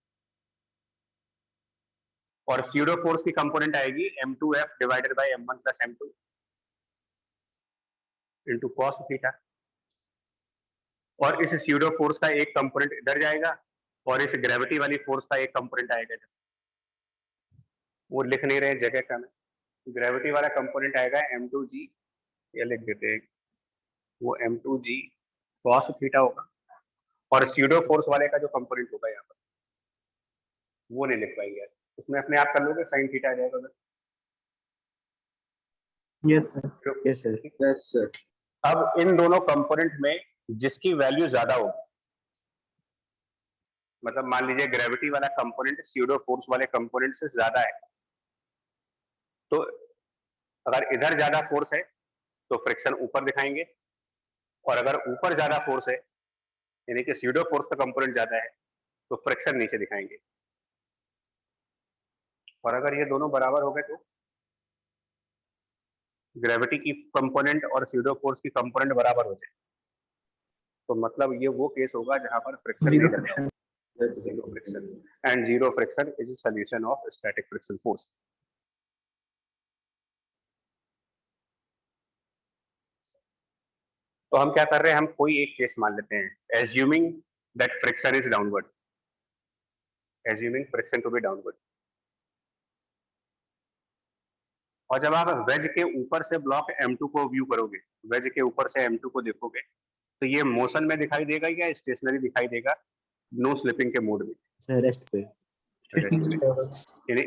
और स्यूडो फोर्स की कंपोनेंट आएगी M2F divided by M1 plus M2 into cos theta. और इस स्यूडो फोर्स का एक कंपोनेंट इधर जाएगा और इस ग्रेविटी वाली फोर्स का एक कंपोनेंट आएगा। वो लिख नहीं रहे जगह का में, ग्रेविटी वाला कंपोनेंट आएगा M2G, ये लिख देते हैं, वो M2G cos थीटा होगा, और स्यूडो फोर्स वाले का जो कंपोनेंट होगा यहाँ पर वो नहीं लिख पाएंगे, उसमें अपने आप कर लोगे साइन थीटा आ जाएगा उधर। Yes, sir. Yes sir. Yes sir. अब इन दोनों कंपोनेंट में जिसकी वैल्यू ज्यादा होगी, मतलब मान लीजिए ग्रेविटी वाला कंपोनेंट स्यूडो फोर्स वाले कंपोनेंट से ज्यादा है, तो अगर इधर ज्यादा फोर्स है तो फ्रिक्शन ऊपर दिखाएंगे, और अगर ऊपर ज्यादा फोर्स है यानी कि स्यूडो फोर्स का कंपोनेंट ज्यादा है तो फ्रिक्शन नीचे दिखाएंगे। और अगर ये दोनों बराबर हो गए तो ग्रेविटी की कंपोनेंट और स्यूडो फोर्स की कंपोनेंट बराबर हो जाए, तो मतलब ये वो केस होगा जहां पर फ्रिक्शन Zero नहीं लगता friction. होगा, zero friction, and zero friction is a solution of static friction force. तो हम क्या कर रहे हैं, हम कोई एक केस मान लेते हैं, assuming that friction is downward, assuming friction to be downward. और जब आप वेज के ऊपर से ब्लॉक M2 को व्यू करोगे, वेज के ऊपर से M2 को देखोगे, तो ये मोशन में दिखाई देगा या स्टेशनरी दिखाई देगा, नो स्लिपिंग के मोड में, सर रेस्ट पे। रेस्ट में। यानी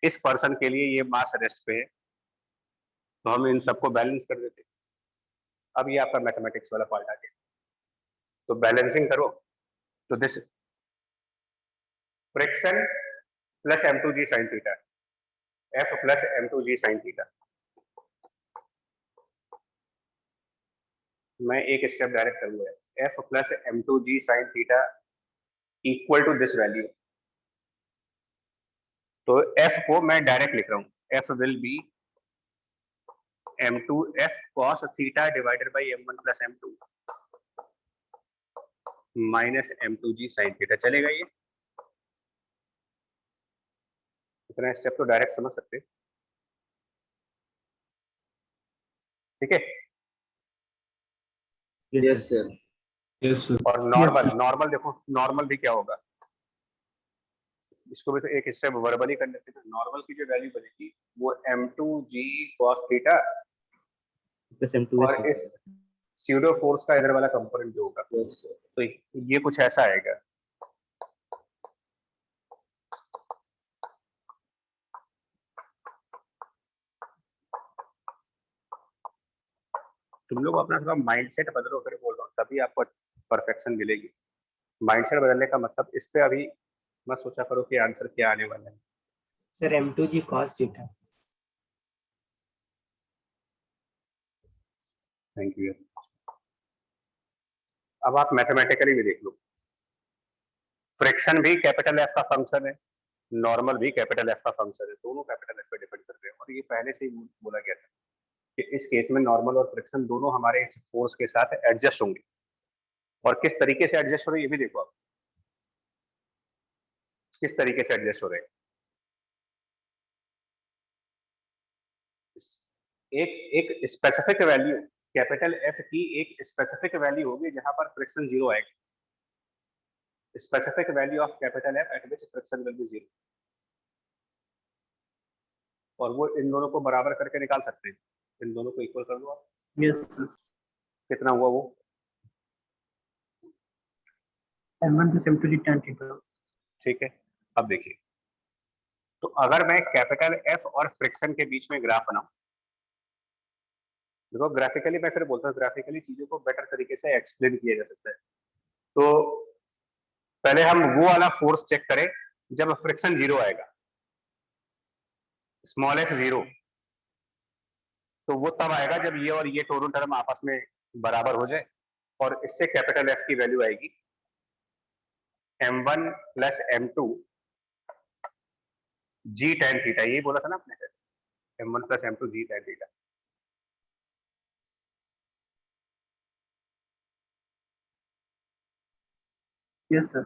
इस पर्सन के लिए ये मास रेस्ट पे है, तो हम इन सबको बैलेंस कर देते। अब ये आपका मैथमेटिक्स वाला पार्ट आ गया, तो बैलेंसिंग करो, तो this friction plus M2G sin theta, F plus M2G sin theta. मैं एक स्टेप डायरेक्ट करूंगा, F plus M2G sin theta equal to this value. तो F को मैं डायरेक्ट लिख रहा हूँ, F will be M2F cos theta divided by M1 plus M2 minus M2G sin theta. चलेगा ये? इतना स्टेप तो डायरेक्ट समझ सकते हैं, ठीक है? Yes sir. Yes sir. और नॉर्मल देखो, नॉर्मल भी क्या होगा, इसको भी तो एक स्टेप वर्बली कर लेते हैं। नॉर्मल की जो वैल्यू बनेगी वो M2G cos theta plus M2 और इस स्यूडो फोर्स का इधर वाला कंपोनेंट जो होगा, यस सर। तो ये कुछ ऐसा आएगा। तुम लोग अपना थोड़ा माइंडसेट बदलो, फिर बोल रहा हूँ, तभी आपको परफेक्शन मिलेगी। माइंडसेट बदलने का मतलब इस पे अभी मत सोचा करो कि आंसर क्या आने वाला है। Sir M2G cos theta. Thank you. अब आप मैथमेटिकली भी देख लो, फ्रिक्शन भी कैपिटल एफ का फंक्शन है, नॉर्मल भी कैपिटल एफ का फंक्शन है, दोनों कैपिटल एफ पे डिपेंड करते हैं। और ये पहले से ही बोला गया था कि इस केस में नॉर्मल और फ्रिक्शन दोनों हमारे इस फोर्स के साथ एडजस्ट होंगे, और किस तरीके से एडजस्ट हो रहे हैं ये भी देखो आप, किस तरीके से एडजस्ट हो रहे हैं। एक एक स्पेसिफिक वैल्यू कैपिटल एफ की एक स्पेसिफिक वैल्यू होगी जहां पर फ्रिक्शन जीरो आएगा, specific value of capital F eight which friction will B zero, और वो इन दोनों को बराबर करके निकाल सकते हैं, इन दोनों को इक्वल कर दो आप, यस सर। कितना हुआ वो, M1 plus M2 जी tan थीटा। ठीक है। अब देखिए, तो अगर मैं कैपिटल एफ और फ्रिक्शन के बीच में ग्राफ बनाऊं, देखो ग्राफिकली मैं फिर बोलता हूँ, ग्राफिकली चीजों को बेटर तरीके से एक्सप्लेन किया जा सकता है। तो पहले हम वो वाला फोर्स चेक करें जब फ्रिक्शन जीरो आएगा, स्मॉल एफ जीरो, तो वो तब आएगा जब ये और ये दोनों टर्म आपस में बराबर हो जाए, और इससे कैपिटल एफ की वैल्यू आएगी m1 प्लस m2 जी tan थीटा, यही बोला था ना आपने, m1 प्लस m2 जी tan थीटा। Yes sir.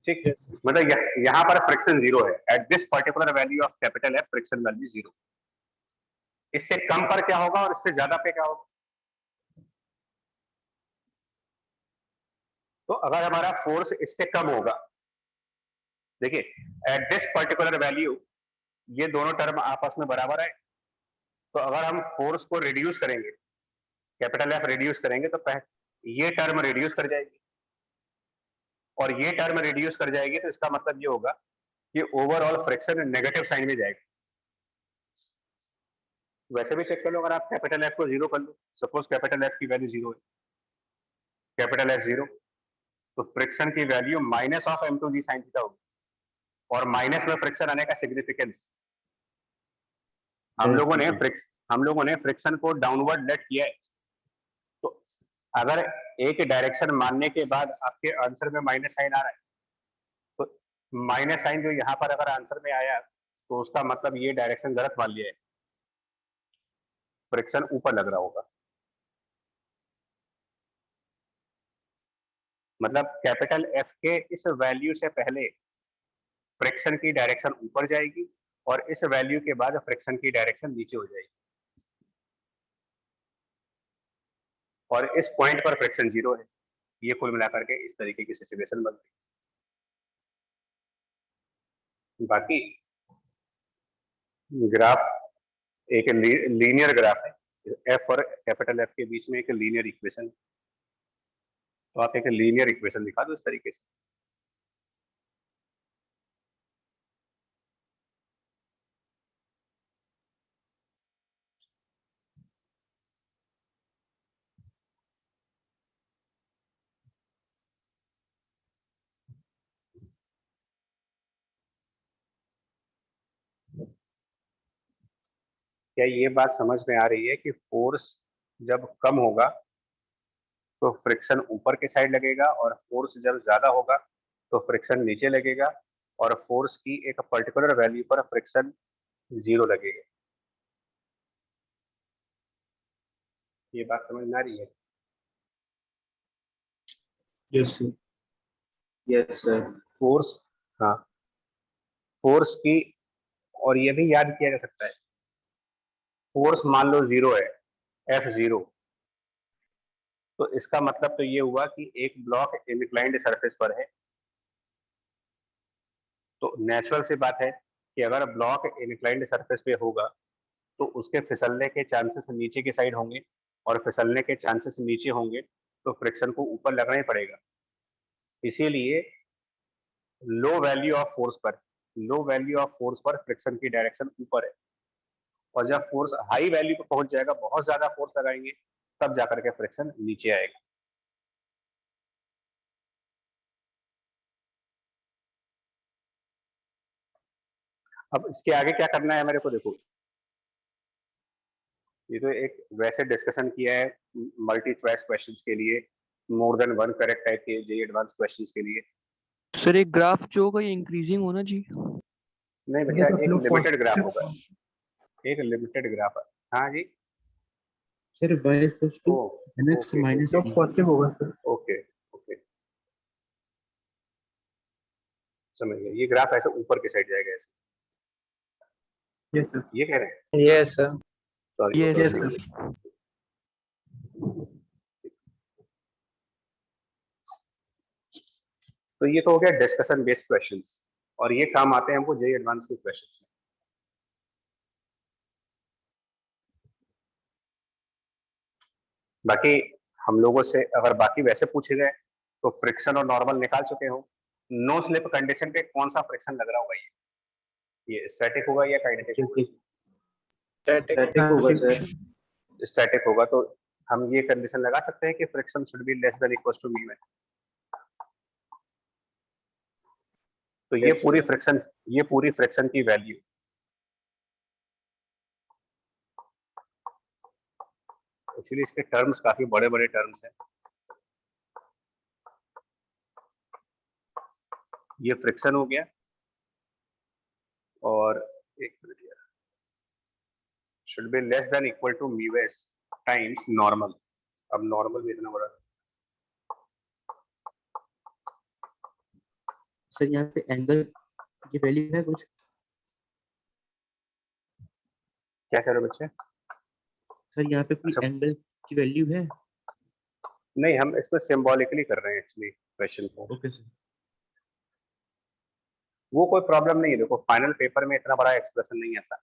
ठीक है, मतलब यहाँ पर फ्रिक्शन जीरो है, at this particular value of capital F friction value zero. इससे कम पर क्या होगा और इससे ज्यादा पे क्या होगा? तो अगर हमारा फोर्स इससे कम होगा, देखिए एट दिस पर्टिकुलर वैल्यू ये दोनों टर्म आपस में बराबर है, तो अगर हम फोर्स को रिड्यूस करेंगे, कैपिटल एफ रिड्यूस करेंगे, तो ये टर्म रिड्यूस कर जाएगी, और ये टर्म रिड्यूस कर जाएगी, तो इसका मतलब ये होगा कि ओवरऑल फ्रिक्शन नेगेटिव साइन में जाएगा। वैसे भी चेक कर लो, अगर आप कैपिटल एफ को जीरो कर लो, सपोज कैपिटल एफ की वैल्यू जीरो है, कैपिटल एफ जीरो, तो फ्रिक्शन की value minus of m2 g sine theta होगी, और माइनस में फ्रिक्शन आने का सिग्निफिकेंस, हम लोगों ने फ्रिक्शन को डाउनवर्ड लेट किया है, तो अगर एक डायरेक्शन मानने के बाद आपके आंसर में माइनस साइन आ रहा है, तो माइनस साइन जो यहाँ पर अगर आंसर में आया, तो उसका मतलब ये डायरेक्शन गलत मान लिया है, फ्रिक्शन ऊपर लग रहा होगा। मतलब कैपिटल एफ के इस वैल्यू से पहले फ्रिक्शन की डायरेक्शन ऊपर जाएगी, और इस वैल्यू के बाद फ्रिक्शन की डायरेक्शन नीचे हो जाएगी, और इस पॉइंट पर फ्रिक्शन जीरो है। ये कुल मिलाकर के इस तरीके की सिचुएशन बनती है। बाकी ग्राफ एक लीनियर ग्राफ है, एफ और कैपिटल एफ के बीच में एक लीनियर इक्वेशन, तो आप एक लीनियर इक्वेशन दिखा दो इस तरीके से। क्या ये बात समझ में आ रही है कि फोर्स जब कम होगा तो फ्रिक्शन ऊपर के साइड लगेगा, और फोर्स जब ज्यादा होगा तो फ्रिक्शन नीचे लगेगा, और फोर्स की एक पर्टिकुलर वैल्यू पर फ्रिक्शन जीरो लगेगा? ये बात समझ में आ रही है? Yes sir. Yes sir. Force, हाँ, फोर्स की, और ये भी याद किया जा सकता है, फोर्स मान लो जीरो है, एफ जीरो, तो इसका मतलब तो ये हुआ कि एक ब्लॉक इंक्लाइंड सरफेस पर है, तो नेचुरल सी बात है कि अगर ब्लॉक इंक्लाइंड सरफेस पे होगा तो उसके फिसलने के चांसेस नीचे की साइड होंगे, और फिसलने के चांसेस नीचे होंगे तो फ्रिक्शन को ऊपर लगना ही पड़ेगा। इसीलिए लो वैल्यू ऑफ फोर्स पर फ्रिक्शन की डायरेक्शन ऊपर है, और जब फोर्स हाई वैल्यू पर पहुंच जाएगा, बहुत ज्यादा फोर्स लगाएंगे, तब जाकर के फ्रिक्शन नीचे आएगा। अब इसके आगे क्या करना है मेरे को, देखो ये तो एक वैसे डिस्कशन किया है मल्टी चॉइस क्वेश्चंस के लिए, more than one correct type के जेईई एडवांस क्वेश्चंस के लिए। सर एक ग्राफ जो होगा ये इंक्रीजिंग होना जी। नहीं बच्चा, एक लिमिटेड ग्राफ होगा, एक लिमिटेड ग्राफ है। हाँ जी, sir y equals to nx okay minus slope positive होगा सर। ओके ओके, समझ गया। ये ग्राफ ऐसे ऊपर की साइड जाएगा ऐसे, यस सर। ये कह रहे हैं। Yes sir. Sorry Yes, Yes, sir. sir. तो ये तो हो गया डिस्कशन बेस्ड क्वेश्चंस, और ये काम आते हैं हमको जेई एडवांस के क्वेश्चंस में। बाकी हम लोगों से अगर बाकी वैसे पूछे गए तो फ्रिक्शन और नॉर्मल निकाल चुके हो। नो स्लिप कंडीशन पे कौन सा फ्रिक्शन लग रहा होगा? ये स्टैटिक होगा या काइनेटिक होगा? स्टैटिक होगा सर। स्टैटिक होगा, तो हम ये कंडीशन लगा सकते हैं कि friction should be less than equal to mu. तो ये Yes, पूरी sir. फ्रिक्शन की वैल्यू, एक्चुअली इसके टर्म्स काफी बड़े बड़े टर्म्स हैं। ये फ्रिक्शन हो गया, और एक मिनट यार, should be less than equal to mu S times normal. अब नॉर्मल भी इतना बड़ा, सर यहाँ पे एंगल की वैल्यू है कुछ? क्या कह रहे हो बच्चे? सर यहाँ पे कोई अच्छा। एंगल की वैल्यू है? नहीं, हम इसमें सिंबॉलिकली कर रहे हैं एक्चुअली क्वेश्चन को। Okay sir. वो कोई प्रॉब्लम नहीं है, देखो फाइनल पेपर में इतना बड़ा एक्सप्रेशन नहीं आता,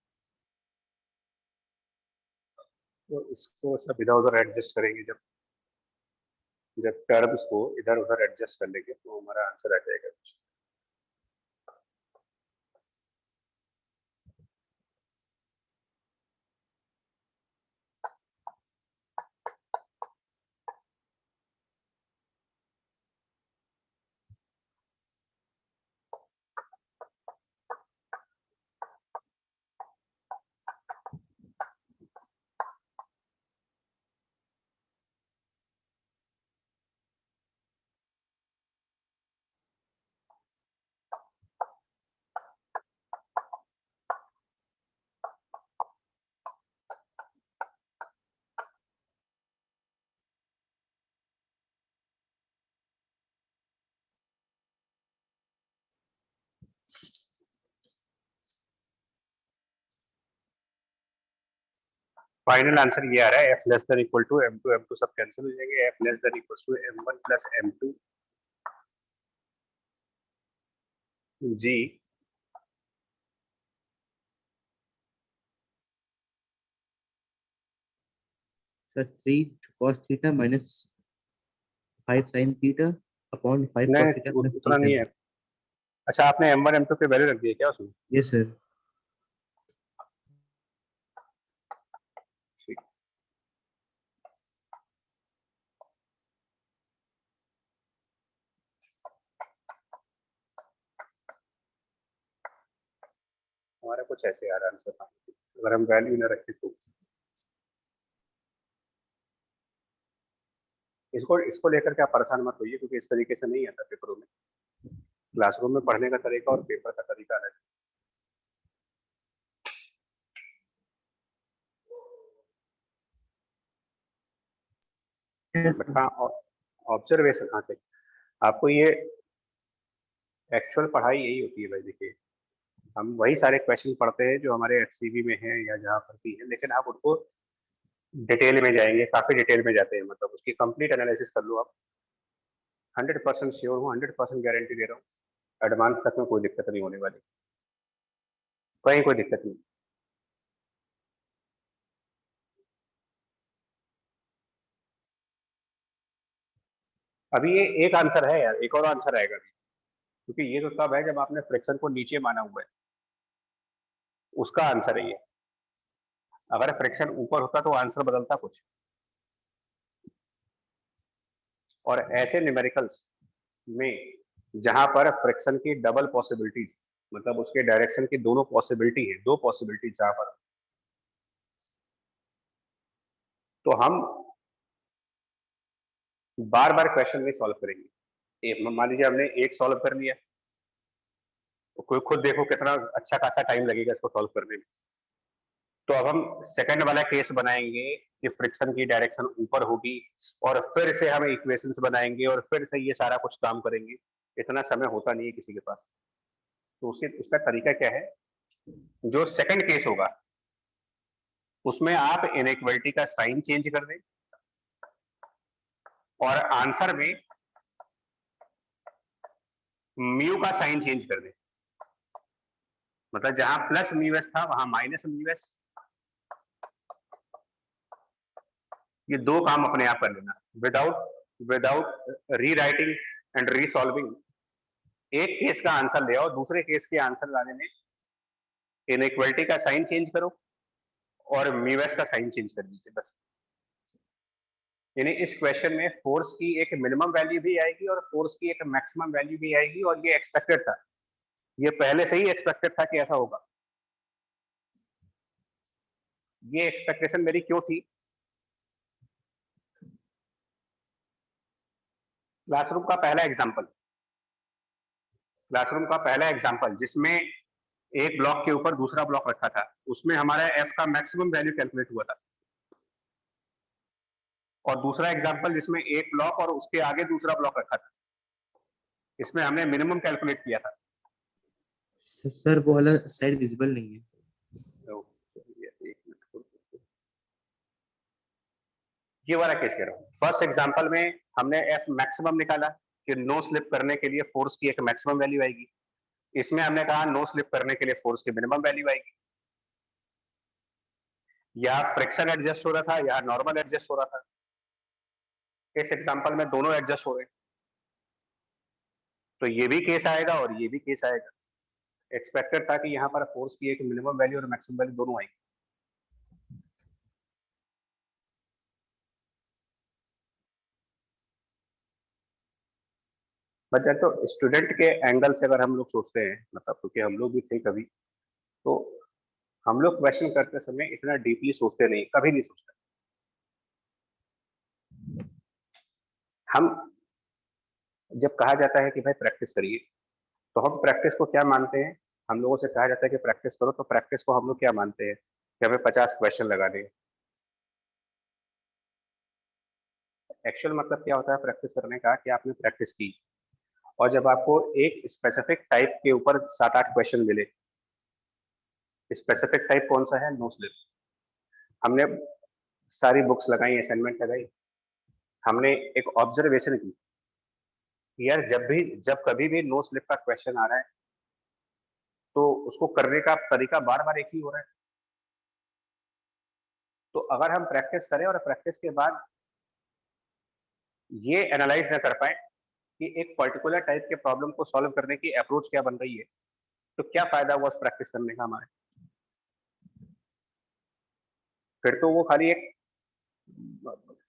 तो इसको सब इधर उधर एडजस्ट करेंगे। जब जब टर्म्स को इधर उधर एडजस्ट कर लेंगे तो हमारा आंसर आ जाएगा। फाइनल आंसर ये आ रहा है, F less than equal to m2 सब कैंसिल हो जाएंगे, F less than equal to m1 plus m2 g sir 3 cos थीटा माइनस 5 sin थीटा अपॉन 5 cos थीटा नहीं, प्लस उतना नहीं है। अच्छा, आपने m1 m2 के वैल्यू रख दिए क्या उसमें? Yes sir. ठीक। हमारा कुछ ऐसे आ रहा आंसर, अगर हम वैल्यू ना रखें तो। इसको लेकर के आप परेशान मत होइए, क्योंकि इस तरीके से नहीं आता पेपरों में। क्लासरूम में पढ़ने का तरीका और पेपर का तरीका अलग है। Yes, but sir. हाँ, ऑब्जर्वेशन, हाँ से आपको ये एक्चुअल पढ़ाई यही होती है भाई। देखिए, हम वही सारे क्वेश्चन पढ़ते हैं जो हमारे एचसीबी में है या जहाँ पर भी है, लेकिन आप उनको डिटेल में जाएंगे, काफी डिटेल में जाते हैं, मतलब उसकी कंप्लीट एनालिसिस कर लो आप। 100% श्योर हूँ, 100% गारंटी दे रहा हूँ, एडवांस तक में कोई दिक्कत नहीं होने वाली, कहीं कोई दिक्कत नहीं। अभी ये एक आंसर है यार, एक और आंसर आएगा अभी, क्योंकि ये तो तब है जब आपने फ्रिक्शन को नीचे माना हुआ है, उसका आंसर है ये। अगर फ्रिक्शन ऊपर होता तो आंसर बदलता कुछ। और ऐसे न्यूमेरिकल्स में जहां पर फ्रिक्शन की डबल पॉसिबिलिटीज, मतलब उसके डायरेक्शन की दोनों पॉसिबिलिटी है, दो पॉसिबिलिटी जहां पर, तो हम बार बार क्वेश्चन नहीं सॉल्व करेंगे। मान लीजिए हमने एक सॉल्व कर लिया, तो कोई खुद देखो कितना अच्छा खासा टाइम लगेगा इसको सॉल्व करने में। तो अब हम सेकंड वाला केस बनाएंगे कि फ्रिक्शन की डायरेक्शन ऊपर होगी, और फिर से हम इक्वेशंस बनाएंगे और फिर से ये सारा कुछ काम करेंगे। इतना समय होता नहीं है किसी के पास। तो उसका तरीका क्या है, जो सेकंड केस होगा उसमें आप इनइक्वालिटी का साइन चेंज कर दें और आंसर में म्यू का साइन चेंज कर दें। मतलब जहां प्लस म्यू एस था वहां माइनस म्यू एस। ये दो काम अपने आप कर लेना विदाउट रीराइटिंग एंड रीसॉल्विंग। एक केस का आंसर ले आओ, दूसरे केस के आंसर लाने में इनइक्वालिटी का साइन चेंज करो और म्यू एस का साइन चेंज कर दीजिए बस। यानी इस क्वेश्चन में फोर्स की एक मिनिमम वैल्यू भी आएगी और फोर्स की एक मैक्सिमम वैल्यू भी आएगी, और ये एक्सपेक्टेड था, ये पहले से ही एक्सपेक्टेड था कि ऐसा होगा। ये एक्सपेक्टेशन मेरी क्यों थी? क्लासरूम का पहला एग्जाम्पल जिसमें एक ब्लॉक के ऊपर दूसरा ब्लॉक रखा था, उसमें हमारा एफ का मैक्सिमम वैल्यू कैलकुलेट हुआ था। और दूसरा एग्जाम्पल जिसमें एक ब्लॉक और उसके आगे दूसरा ब्लॉक रखा था, इसमें हमने मिनिमम कैलकुलेट किया था। सर वो वाला साइड विजिबल नहीं है। ये वाला केस कह रहा हूँ। फर्स्ट एग्जांपल में हमने एफ मैक्सिमम निकाला कि नो स्लिप करने के लिए फोर्स की एक मैक्सिमम वैल्यू आएगी। इसमें हमने कहा नो स्लिप करने के लिए फोर्स की मिनिमम वैल्यू आएगी। या फ्रिक्शन एडजस्ट हो रहा था या नॉर्मल एडजस्ट हो रहा था। इस एग्जांपल में दोनों एडजस्ट हो रहे हैं, तो ये भी केस आएगा और ये भी केस आएगा। एक्सपेक्टेड था कि यहाँ पर फोर्स की एक मिनिमम वैल्यू और मैक्सिमम वैल्यू दोनों आएगी। बच्चा तो स्टूडेंट के एंगल से अगर हम लोग सोचते हैं, मतलब क्योंकि हम लोग भी थे कभी, तो हम लोग क्वेश्चन करते समय इतना डीपली सोचते नहीं, कभी नहीं सोचते। हम जब कहा जाता है कि भाई प्रैक्टिस करिए, तो हम प्रैक्टिस को क्या मानते हैं? हम लोगों से कहा जाता है कि प्रैक्टिस करो, तो प्रैक्टिस को हम लोग क्या मानते हैं कि हमें 50 क्वेश्चन लगाने। एक्चुअल मतलब क्या होता है प्रैक्टिस करने का कि आपने प्रैक्टिस की, और जब आपको एक स्पेसिफिक टाइप के ऊपर 7-8 क्वेश्चन मिले, स्पेसिफिक टाइप कौन सा है? No slip. हमने सारी बुक्स लगाई, असाइनमेंट लगाई, हमने एक ऑब्जर्वेशन की, यार जब कभी भी नो स्लिप का क्वेश्चन आ रहा है तो उसको करने का तरीका बार बार एक ही हो रहा है। तो अगर हम प्रैक्टिस करें और प्रैक्टिस के बाद ये एनालाइज ना कर पाए कि एक पर्टिकुलर टाइप के प्रॉब्लम को सॉल्व करने की अप्रोच क्या बन रही है, तो क्या फायदा हुआ उस प्रैक्टिस करने का हमारे? फिर तो वो खाली एक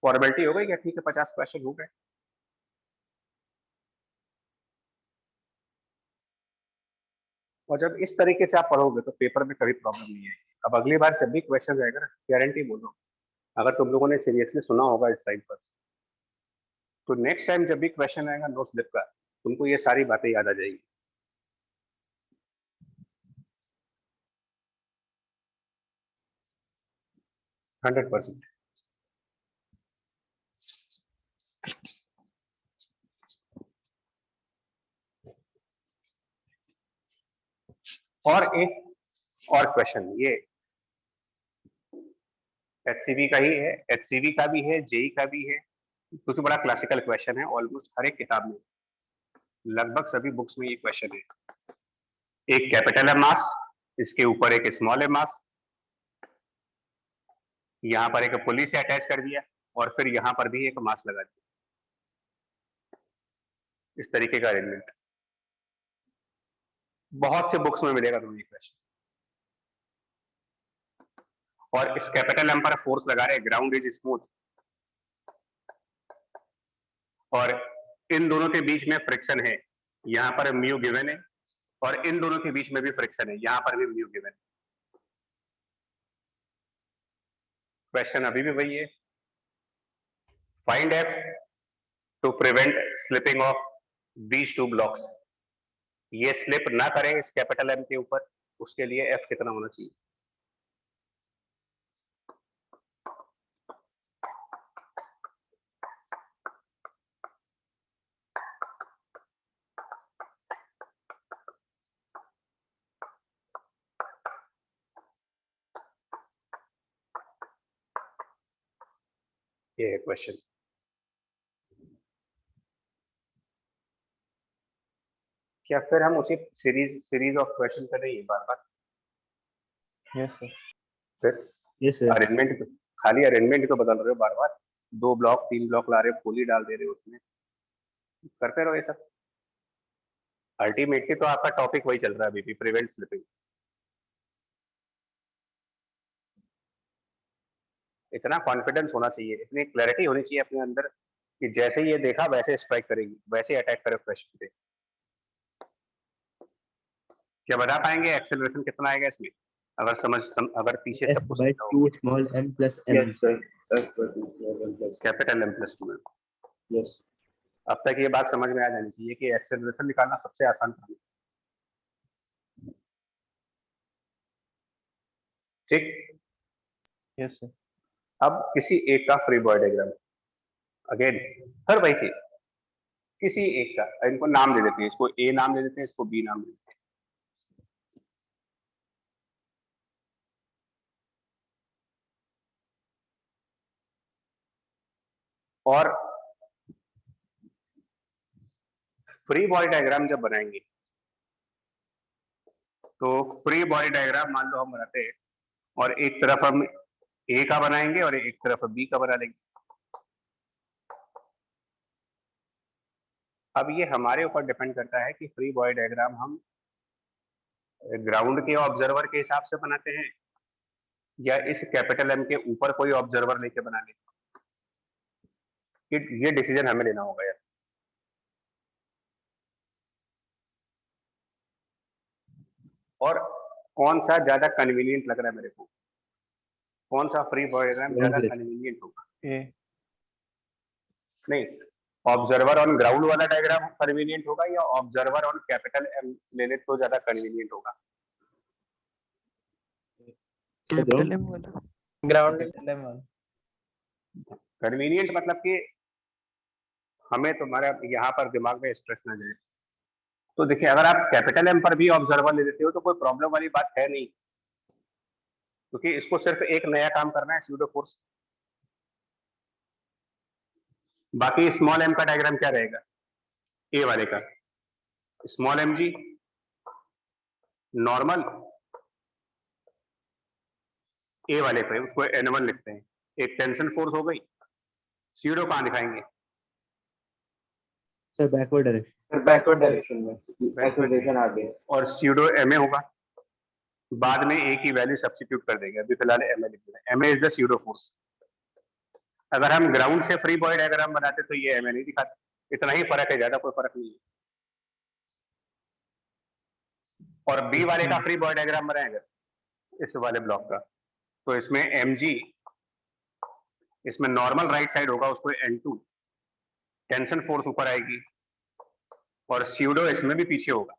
फॉर्मेलिटी हो गई कि ठीक है 50 क्वेश्चन हो गए। और जब इस तरीके से आप पढ़ोगे तो पेपर में कभी प्रॉब्लम नहीं आएगी। अब अगली बार जब भी क्वेश्चन आएगा ना, गारंटी बोलो, अगर तुम लोगों ने सीरियसली सुना होगा इस टाइम पर, तो नेक्स्ट टाइम जब भी क्वेश्चन आएगा नो स्लिप का, तुमको ये सारी बातें याद आ जाएगी। Hundred percent. और एक और क्वेश्चन, ये एचसीवी का ही है, एचसीवी का भी है, जेई का भी है, क्योंकि बड़ा क्लासिकल क्वेश्चन है। ऑलमोस्ट हर एक किताब में, लगभग सभी बुक्स में ये क्वेश्चन है। एक कैपिटल है मास, इसके ऊपर एक स्मॉल है मास, यहाँ पर एक पुली से अटैच कर दिया और फिर यहाँ पर भी एक मास लगा दिया। इस तरीके का अरेंजमेंट बहुत से बुक्स में मिलेगा तुम्हें क्वेश्चन। और इस कैपिटल एम पर फोर्स लगा रहे, ग्राउंड इज स्मूथ, और इन दोनों के बीच में फ्रिक्शन है, यहाँ पर म्यू गिवन है, और इन दोनों के बीच में भी फ्रिक्शन है, यहाँ पर भी म्यू गिवन है। क्वेश्चन अभी भी वही है, find F to prevent slipping of these two blocks. ये स्लिप ना करें इस कैपिटल एम के ऊपर, उसके लिए एफ कितना होना चाहिए? ये है क्वेश्चन। क्या फिर हम उसी सीरीज ऑफ क्वेश्चन कर रहे हैं बार बार? Yes sir. फिर यस सर। अरेंजमेंट खाली अरेंजमेंट को बदल रहे हो बार बार, 2 ब्लॉक 3 ब्लॉक ला रहे हो, फुली डाल दे रहे हो उसमें, करते रहो ये सब। अल्टीमेटली तो आपका टॉपिक वही चल रहा है अभी भी, प्रिवेंट स्लिपिंग। इतना कॉन्फिडेंस होना चाहिए, इतनी क्लैरिटी होनी चाहिए अपने अंदर कि जैसे ये देखा वैसे स्ट्राइक करेगी, वैसे अटैक करे क्वेश्चन पे। क्या बता पाएंगे एक्सेलरेशन कितना आएगा इसमें, अगर पीछे सब कुछ by 2 small m plus m. Yes, sir. That's what is capital M plus 2 में। Yes. अब तक ये बात समझ में आ जानी चाहिए कि एक्सेलरेशन निकालना सबसे आसान काम है। ठीक। Yes sir. अब किसी एक का फ्री बॉडी डायग्राम, अगेन हर वही चीज, किसी एक का, इनको नाम दे देते हैं, इसको ए नाम दे देते हैं, इसको बी नाम दे देते हैं। और फ्री बॉडी डायग्राम जब बनाएंगे तो फ्री बॉडी डायग्राम मान लो हम बनाते हैं और एक तरफ हम ए का बनाएंगे और एक तरफ बी का बना लेंगे। अब ये हमारे ऊपर डिपेंड करता है कि फ्री बॉडी डायग्राम हम ग्राउंड के ऑब्जर्वर के हिसाब से बनाते हैं या इस कैपिटल एम के ऊपर कोई ऑब्जर्वर लेके बना लेते हैं। ये डिसीजन हमें लेना होगा यार। और कौन सा ज्यादा कन्वीनियंट लग रहा है मेरे को, कौन सा फ्री बॉडी डायग्राम ज्यादा कन्वीनियंट होगा? नहीं, ऑब्जर्वर ऑन ग्राउंड वाला डायग्राम कन्वीनियंट होगा या ऑब्जर्वर ऑन कैपिटल एम लेने तो ज्यादा कन्वीनियंट होगा? कैपिटल एम वाला। ग्राउंड लेवल वाला। कन्वीनियंट मतलब कि हमें तुम्हारा यहाँ पर दिमाग में स्ट्रेस ना जाए। तो देखिए, अगर आप कैपिटल एम पर भी ऑब्जर्वर ले लेते हो तो कोई प्रॉब्लम वाली बात है नहीं, क्योंकि इसको सिर्फ एक नया काम करना है, स्यूडो फोर्स। बाकी स्मॉल एम का डायग्राम क्या रहेगा ए वाले का? स्मॉल एम जी नॉर्मल ए वाले पे, उसको N1 लिखते हैं। एक टेंशन फोर्स हो गई। स्यूडो कहाँ दिखाएंगे? Sir backward direction. Backward direction में acceleration आ गई। और स्यूडो MA होगा, बाद में ए की वैल्यू सब्स्टिट्यूट कर देंगे, अभी फिलहाल MA लिख देंगे। MA is the pseudo force. अगर हम ग्राउंड से फ्री बॉडी डायग्राम बनाते तो ये MA नहीं दिखाते। इतना ही फर्क है, ज्यादा कोई फर्क नहीं है। और बी वाले का फ्री बॉडी डायग्राम बनाएगा इस वाले ब्लॉक का, तो इसमें mg, इसमें नॉर्मल राइट साइड होगा, उसको N2 टेंशन फोर्स ऊपर आएगी और स्यूडो इसमें भी पीछे होगा।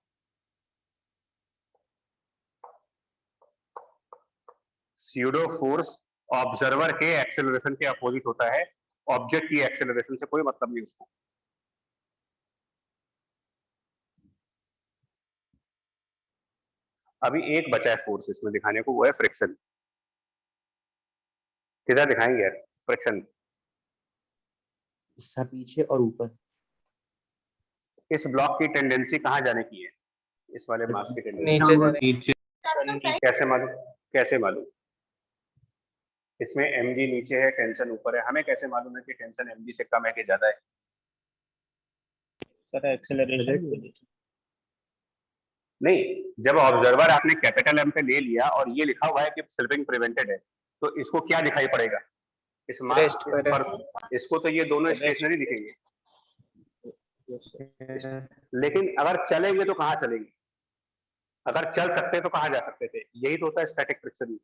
स्यूडो फोर्स ऑब्जर्वर के एक्सेलरेशन के अपोजिट होता है, ऑब्जेक्ट की एक्सेलरेशन से कोई मतलब नहीं उसको। अभी एक बचा है फोर्स इसमें दिखाने को, वो है फ्रिक्शन। किधर दिखाएंगे यार फ्रिक्शन? सब पीछे और ऊपर। इस ब्लॉक की टेंडेंसी कहाँ जाने की है? इस वाले मास की टेंडेंसी नीचे जाने। कैसे मालूम? कैसे मालूम? इसमें mg नीचे है, टेंशन ऊपर है, हमें कैसे मालूम है कि टेंशन mg से कम है कि ज्यादा है? सर एक्सेलरेशन नहीं, जब ऑब्जर्वर आपने कैपिटल एम पे ले लिया और ये लिखा हुआ है कि स्लिपिंग प्रिवेंटेड है, तो इसको क्या दिखाई पड़ेगा? इस मास Rest पर है। इसको तो ये दोनों स्टेशनरी दिखेंगे, लेकिन अगर चलेंगे तो कहाँ चलेंगे? अगर चल सकते तो कहाँ जा सकते थे? यही तो होता है स्टैटिक फ्रिक्शन।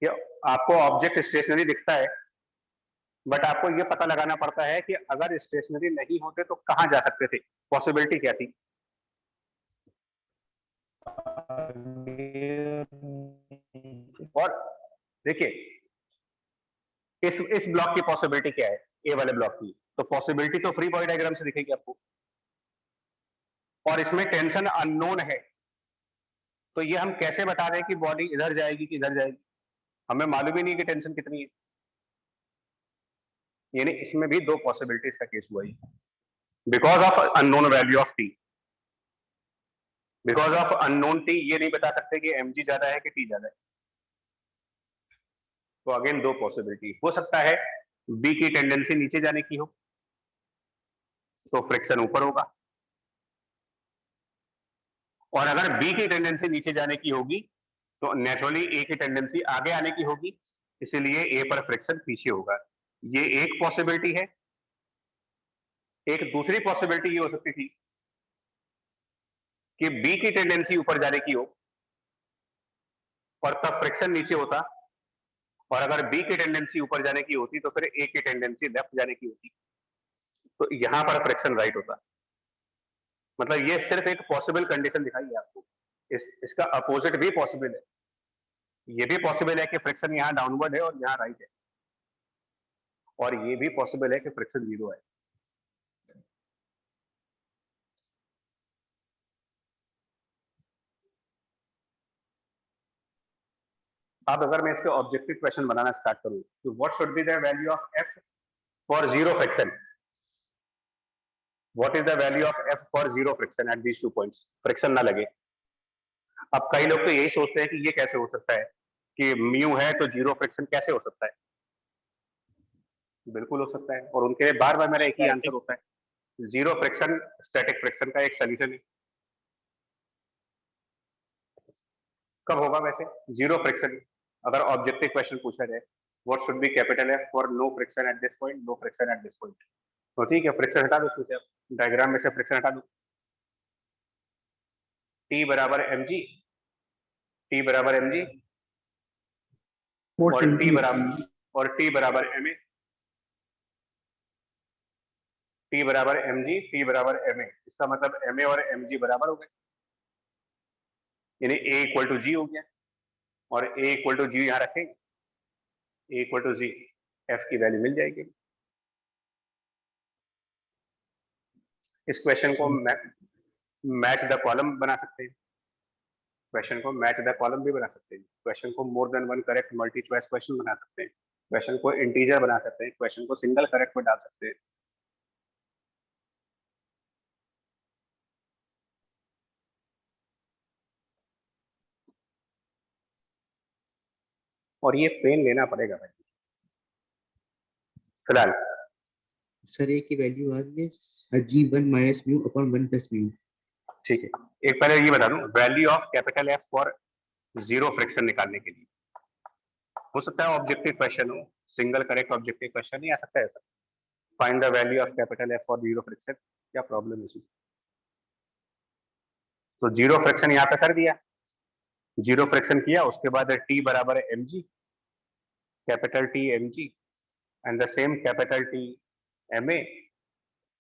कि आपको ऑब्जेक्ट स्टेशनरी दिखता है, बट आपको ये पता लगाना पड़ता है कि अगर स्टेशनरी नहीं होते तो कहाँ जा सकते थे, पॉसिबिलिटी क्या थी? और देखिए, इस ब्लॉक की पॉसिबिलिटी क्या है, ए वाले ब्लॉक की? तो पॉसिबिलिटी तो फ्री बॉडी डायग्राम से दिखेगी आपको, और इसमें टेंशन अननोन है, तो ये हम कैसे बता दें कि बॉडी इधर जाएगी कि इधर जाएगी? हमें मालूम ही नहीं कि टेंशन कितनी है। यानी इसमें भी दो पॉसिबिलिटीज का केस हुआ ही, because of unknown value of T. Because of unknown T ये नहीं बता सकते कि mg ज्यादा है कि टी ज्यादा है। तो अगेन दो पॉसिबिलिटी हो सकता है, बी की टेंडेंसी नीचे जाने की हो तो फ्रिक्शन ऊपर होगा, और अगर बी की टेंडेंसी नीचे जाने की होगी तो नेचुरली ए की टेंडेंसी आगे आने की होगी, इसीलिए ए पर फ्रिक्शन पीछे होगा। ये एक पॉसिबिलिटी है। एक दूसरी पॉसिबिलिटी ये हो सकती थी कि बी की टेंडेंसी ऊपर जाने की हो और तब फ्रिक्शन नीचे होता, और अगर बी की टेंडेंसी ऊपर जाने की होती तो फिर ए की टेंडेंसी लेफ्ट जाने की होती, तो यहां पर फ्रिक्शन राइट होता। मतलब ये सिर्फ एक पॉसिबल कंडीशन दिखाई है आपको, इसका अपोजिट भी पॉसिबल है। ये भी पॉसिबल है कि फ्रिक्शन यहाँ डाउनवर्ड है और यहाँ राइट है, और ये भी पॉसिबल है कि फ्रिक्शन जीरो है। अब अगर मैं इससे ऑब्जेक्टिव क्वेश्चन बनाना स्टार्ट करूं तो what should be the value of F for zero friction? What is the value of F for zero friction at these 2 points? Friction ना लगे। अब कई लोग तो यही सोचते हैं कि ये कैसे हो सकता है कि म्यू है तो जीरो फ्रिक्शन कैसे हो सकता है? बिल्कुल हो सकता है, और उनके लिए बार बार मेरा एक ही आंसर होता है, जीरो फ्रिक्शन स्टैटिक फ्रिक्शन का एक सोल्यूशन है। कब होगा वैसे जीरो फ्रिक्शन? अगर ऑब्जेक्टिव क्वेश्चन पूछा जाए what should be capital F for no friction at this point, no friction at this point, तो ठीक है फ्रिक्शन हटा दो उसमें से, डायग्राम में से फ्रिक्शन हटा दो। टी बराबर mg, टी बराबर mg More और टी simply, बराबर ma, टी बराबर mg, टी बराबर ma। इसका मतलब ma और mg बराबर हो गए, यानी a इक्वल टू जी हो गया, और a इक्वल टू जी यहाँ रखेंगे, a equal to g, f की वैल्यू मिल जाएगी। इस क्वेश्चन को मैच द कॉलम बना सकते हैं, क्वेश्चन को मैच द कॉलम भी बना सकते हैं, क्वेश्चन को more than one correct multi choice question बना सकते हैं, क्वेश्चन को इंटीजर बना सकते हैं, क्वेश्चन को सिंगल करेक्ट में डाल सकते हैं। और ये पेन लेना पड़ेगा भाई फिलहाल। सर ए की वैल्यू आ रही है g1 minus mu upon 1 plus mu. ठीक है, एक पहले ये बता दूं, value of capital F for zero friction निकालने के लिए हो सकता है ऑब्जेक्टिव क्वेश्चन हो, सिंगल करेक्ट ऑब्जेक्टिव क्वेश्चन नहीं आ सकता है ऐसा। Find the value of capital F for zero friction, क्या प्रॉब्लम है इसमें? तो जीरो फ्रिक्शन यहाँ पे कर दिया, जीरो फ्रिक्शन किया, उसके बाद टी बराबर है mg, capital T mg and the same capital T ma,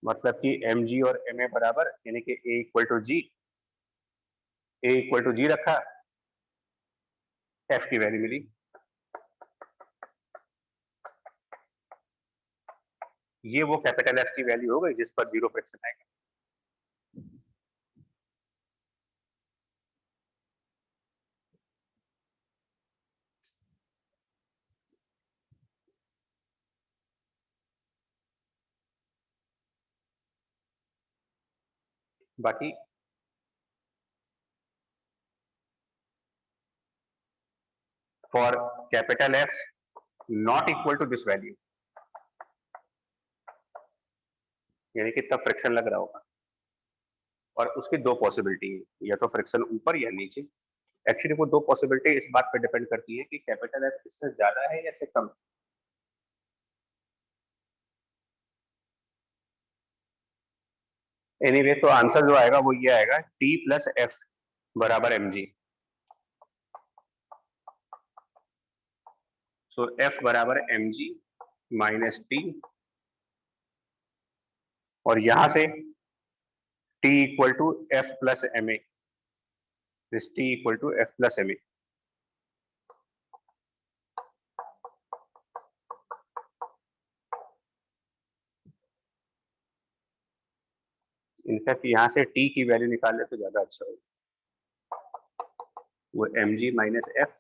मतलब कि mg और ma बराबर, यानी कि a equal to G, a equal to G रखा, f की वैल्यू मिली। ये वो कैपिटल F की वैल्यू हो गई जिस पर जीरो फ्रिक्शन आएगा। बाकी for capital F not equal to this value, यानी कि तब फ्रिक्शन लग रहा होगा, और उसकी दो पॉसिबिलिटी है, या तो फ्रिक्शन ऊपर या नीचे। एक्चुअली वो दो पॉसिबिलिटी इस बात पर डिपेंड करती है कि कैपिटल F इससे ज्यादा है या इससे कम। एनीवे तो आंसर जो आएगा वो ये आएगा, T प्लस F बराबर mg। सो F बराबर mg माइनस टी, और यहां से T equal to F plus ma, दिस T equal to F plus ma। In fact यहाँ से T की वैल्यू निकाल ले तो ज्यादा अच्छा होगा, वो mg माइनस F,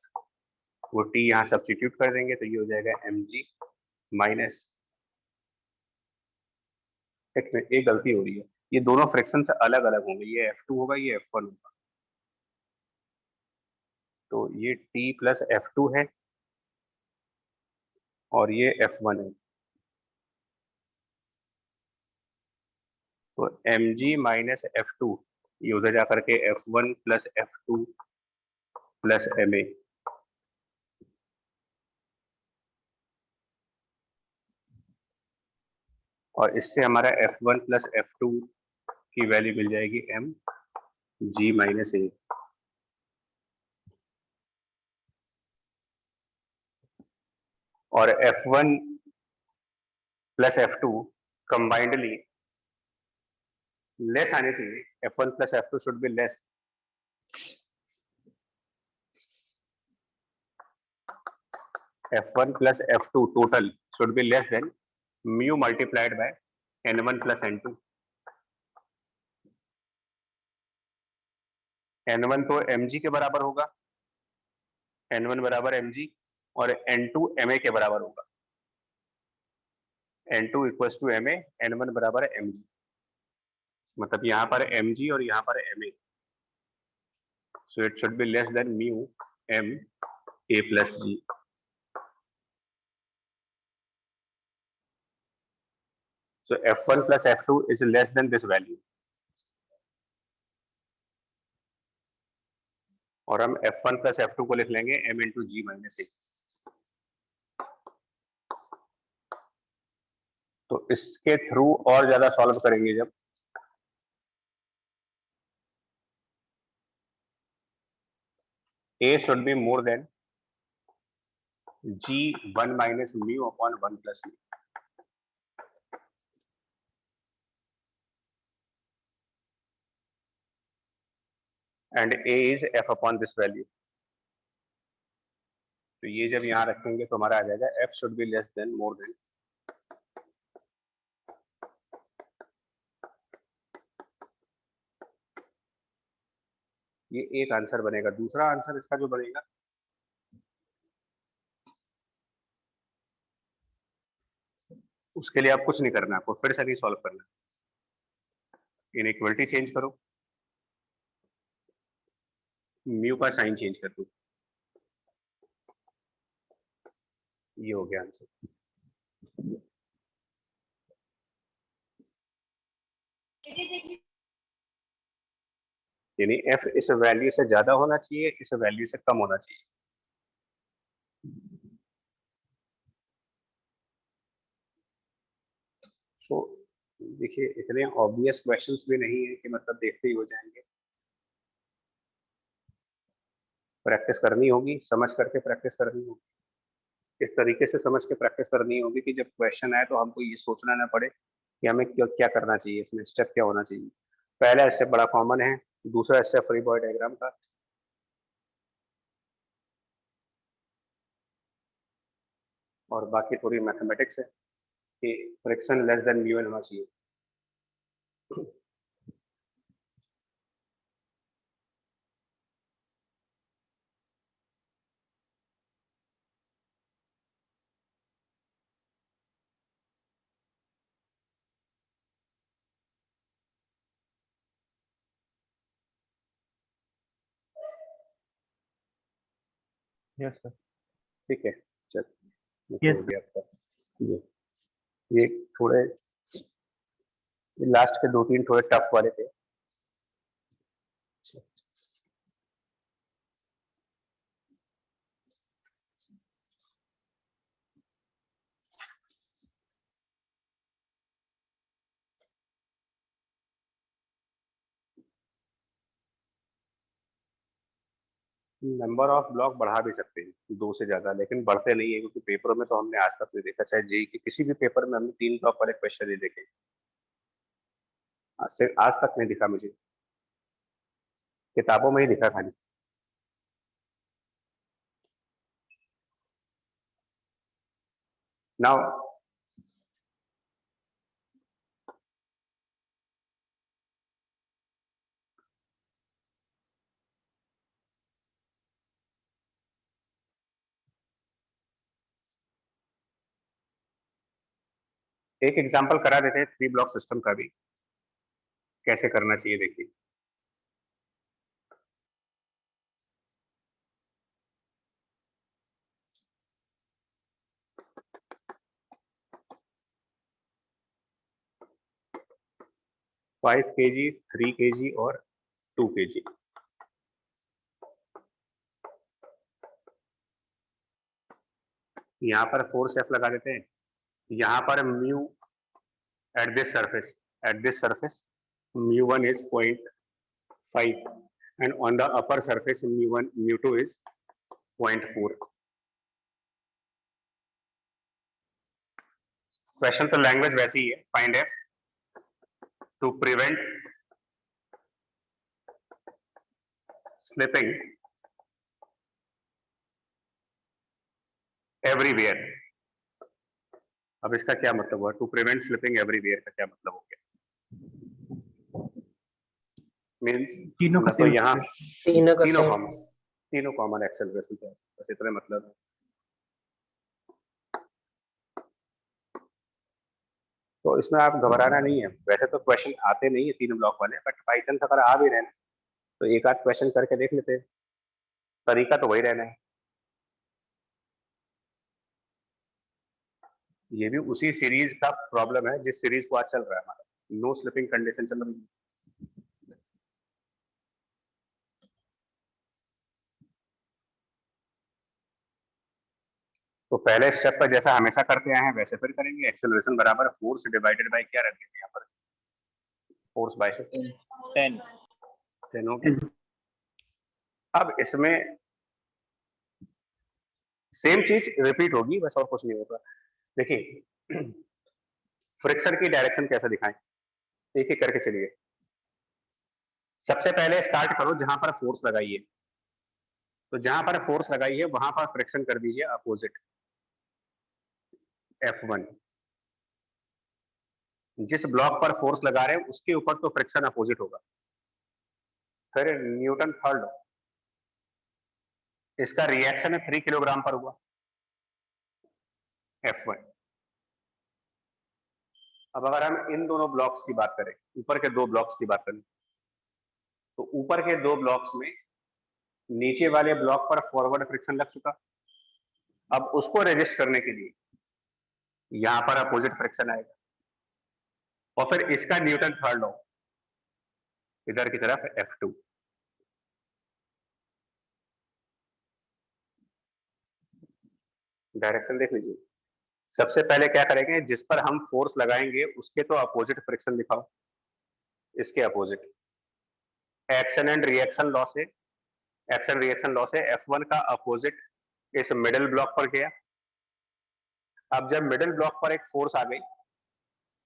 वो T यहाँ सब्स्टिट्यूट कर देंगे तो ये हो जाएगा mg माइनस एक गलती हो रही है, ये दोनों फ्रैक्शन से अलग अलग होंगे, ये F2 होगा, ये F1 होगा। तो ये T प्लस F2 है और ये F1 है। तो mg माइनस F2 ये उधर जा करके F1 plus F2 plus ma, और इससे हमारा F1 प्लस F2 की वैल्यू मिल जाएगी mg माइनस a। और F1 plus F2 combinedly less आने चाहिए, F1 plus F2 should be less, F1 plus F2 total should be less than mu multiplied by N1 plus N2। N1 तो mg के बराबर होगा, N1 बराबर mg, और N2 ma के बराबर होगा, N2 equals to ma, N1 बराबर है mg। मतलब यहाँ पर mg और यहाँ पर ma, so it should be less than mu m a plus g। So F1 plus F2 is less than this value, और हम F1 plus F2 को लिख लेंगे m into g minus a। तो इसके थ्रू और ज्यादा सॉल्व करेंगे जब a should be more than g1 minus mu upon 1 plus mu। And a is f upon this value। तो ये जब यहाँ रखेंगे तो हमारा आ जाएगा f should be less than more than ये एक आंसर बनेगा। दूसरा आंसर इसका जो बनेगा उसके लिए आप कुछ नहीं करना, आपको फिर से नहीं सॉल्व करना, इनइक्वालिटी चेंज करो, म्यू का साइन चेंज कर दो, ये हो गया आंसर। यानी f इस वैल्यू से ज्यादा होना चाहिए, इस वैल्यू से कम होना चाहिए। तो देखिए इतने ऑब्वियस क्वेश्चंस भी नहीं है कि मतलब देखते ही हो जाएंगे, प्रैक्टिस करनी होगी, समझ करके प्रैक्टिस करनी होगी, इस तरीके से समझ के प्रैक्टिस करनी होगी कि जब क्वेश्चन आए तो हमको ये सोचना ना पड़े कि हमें क्या क्या करना चाहिए, इसमें स्टेप क्या होना चाहिए। पहला स्टेप बड़ा कॉमन है, दूसरा स्टेप फ्री बॉडी डायग्राम का, और बाकी पूरी मैथमेटिक्स है कि फ्रिक्शन लेस देन म्यू होना चाहिए। Yes, sir. ठीक है, चल Yes, हो गया आपका। ये थोड़े लास्ट के 2-3 थोड़े टफ वाले थे। नंबर ऑफ ब्लॉक बढ़ा भी सकते हैं 2 से ज्यादा, लेकिन बढ़ते नहीं है, क्योंकि पेपरों में तो हमने आज तक नहीं देखा, चाहे जेई के किसी भी पेपर में हमने 3 ब्लॉक वाले क्वेश्चन नहीं देखे, आज तक नहीं दिखा मुझे, किताबों में ही दिखा खाली। नाउ एक एग्जांपल करा देते हैं 3 ब्लॉक सिस्टम का भी, कैसे करना चाहिए देखिए। फाइव kg, 3 kg और 2 kg। यहाँ पर फोर्स F लगा देते हैं। यहाँ पर mu at this surface mu1 is 0.5 and on the upper surface mu1 mu2 is 0.4। Question तो लैंग्वेज वैसी ही है, find F to prevent slipping everywhere। अब इसका क्या मतलब हुआ, टू प्रिवेंट स्लिपिंग एवरीवेयर का क्या मतलब हो गया? मींस तीनों का तो same यहाँ acceleration। तीनों कॉमन एक्सेलरेशन थे, बस इतना मतलब है। तो इसमें आप घबराना नहीं है, वैसे तो क्वेश्चन आते नहीं है 3 ब्लॉक वाले, बट बाई चांस अगर आ भी रहे हैं तो एक आध क्वेश्चन करके देख लेते हैं, तरीका तो वही रहना है। ये भी उसी सीरीज का प्रॉब्लम है जिस सीरीज को आज चल रहा है हमारा, नो स्लिपिंग कंडीशन चल रही है। तो पहले स्टेप पर जैसा हमेशा करते आए हैं वैसे फिर करेंगे। एक्सेलरेशन बराबर फोर्स डिवाइडेड बाय क्या रख देंगे यहाँ पर, फोर्स बाय 10 हो गया। अब इसमें सेम चीज रिपीट होगी, बस और कुछ नहीं होगा। देखिए फ्रिक्शन की डायरेक्शन कैसे दिखाएं, एक एक करके चलिए। सबसे पहले स्टार्ट करो जहां पर फोर्स लगाई है, तो जहां पर फोर्स लगाई है वहां पर फ्रिक्शन कर दीजिए अपोजिट F1। जिस ब्लॉक पर फोर्स लगा रहे हैं उसके ऊपर तो फ्रिक्शन अपोजिट होगा। फिर न्यूटन थर्ड लॉ, इसका रिएक्शन है 3 किलोग्राम पर हुआ F1। अब अगर हम इन दोनों ब्लॉक्स की बात करें, ऊपर के 2 ब्लॉक्स की बात करें, तो ऊपर के 2 ब्लॉक्स में नीचे वाले ब्लॉक पर फॉरवर्ड फ्रिक्शन लग चुका। अब उसको रेजिस्ट करने के लिए यहां पर अपोजिट फ्रिक्शन आएगा, और फिर इसका न्यूटन थर्ड लॉ इधर की तरफ F2। डायरेक्शन देख लीजिए। सबसे पहले क्या करेंगे, जिस पर हम फोर्स लगाएंगे उसके तो अपोजिट फ्रिक्शन दिखाओ, इसके opposite. Action and reaction law से, एक्शन रिएक्शन लॉ से F1 का अपोजिट इस मिडिल ब्लॉक पर गया। अब जब मिडिल ब्लॉक पर एक फोर्स आ गई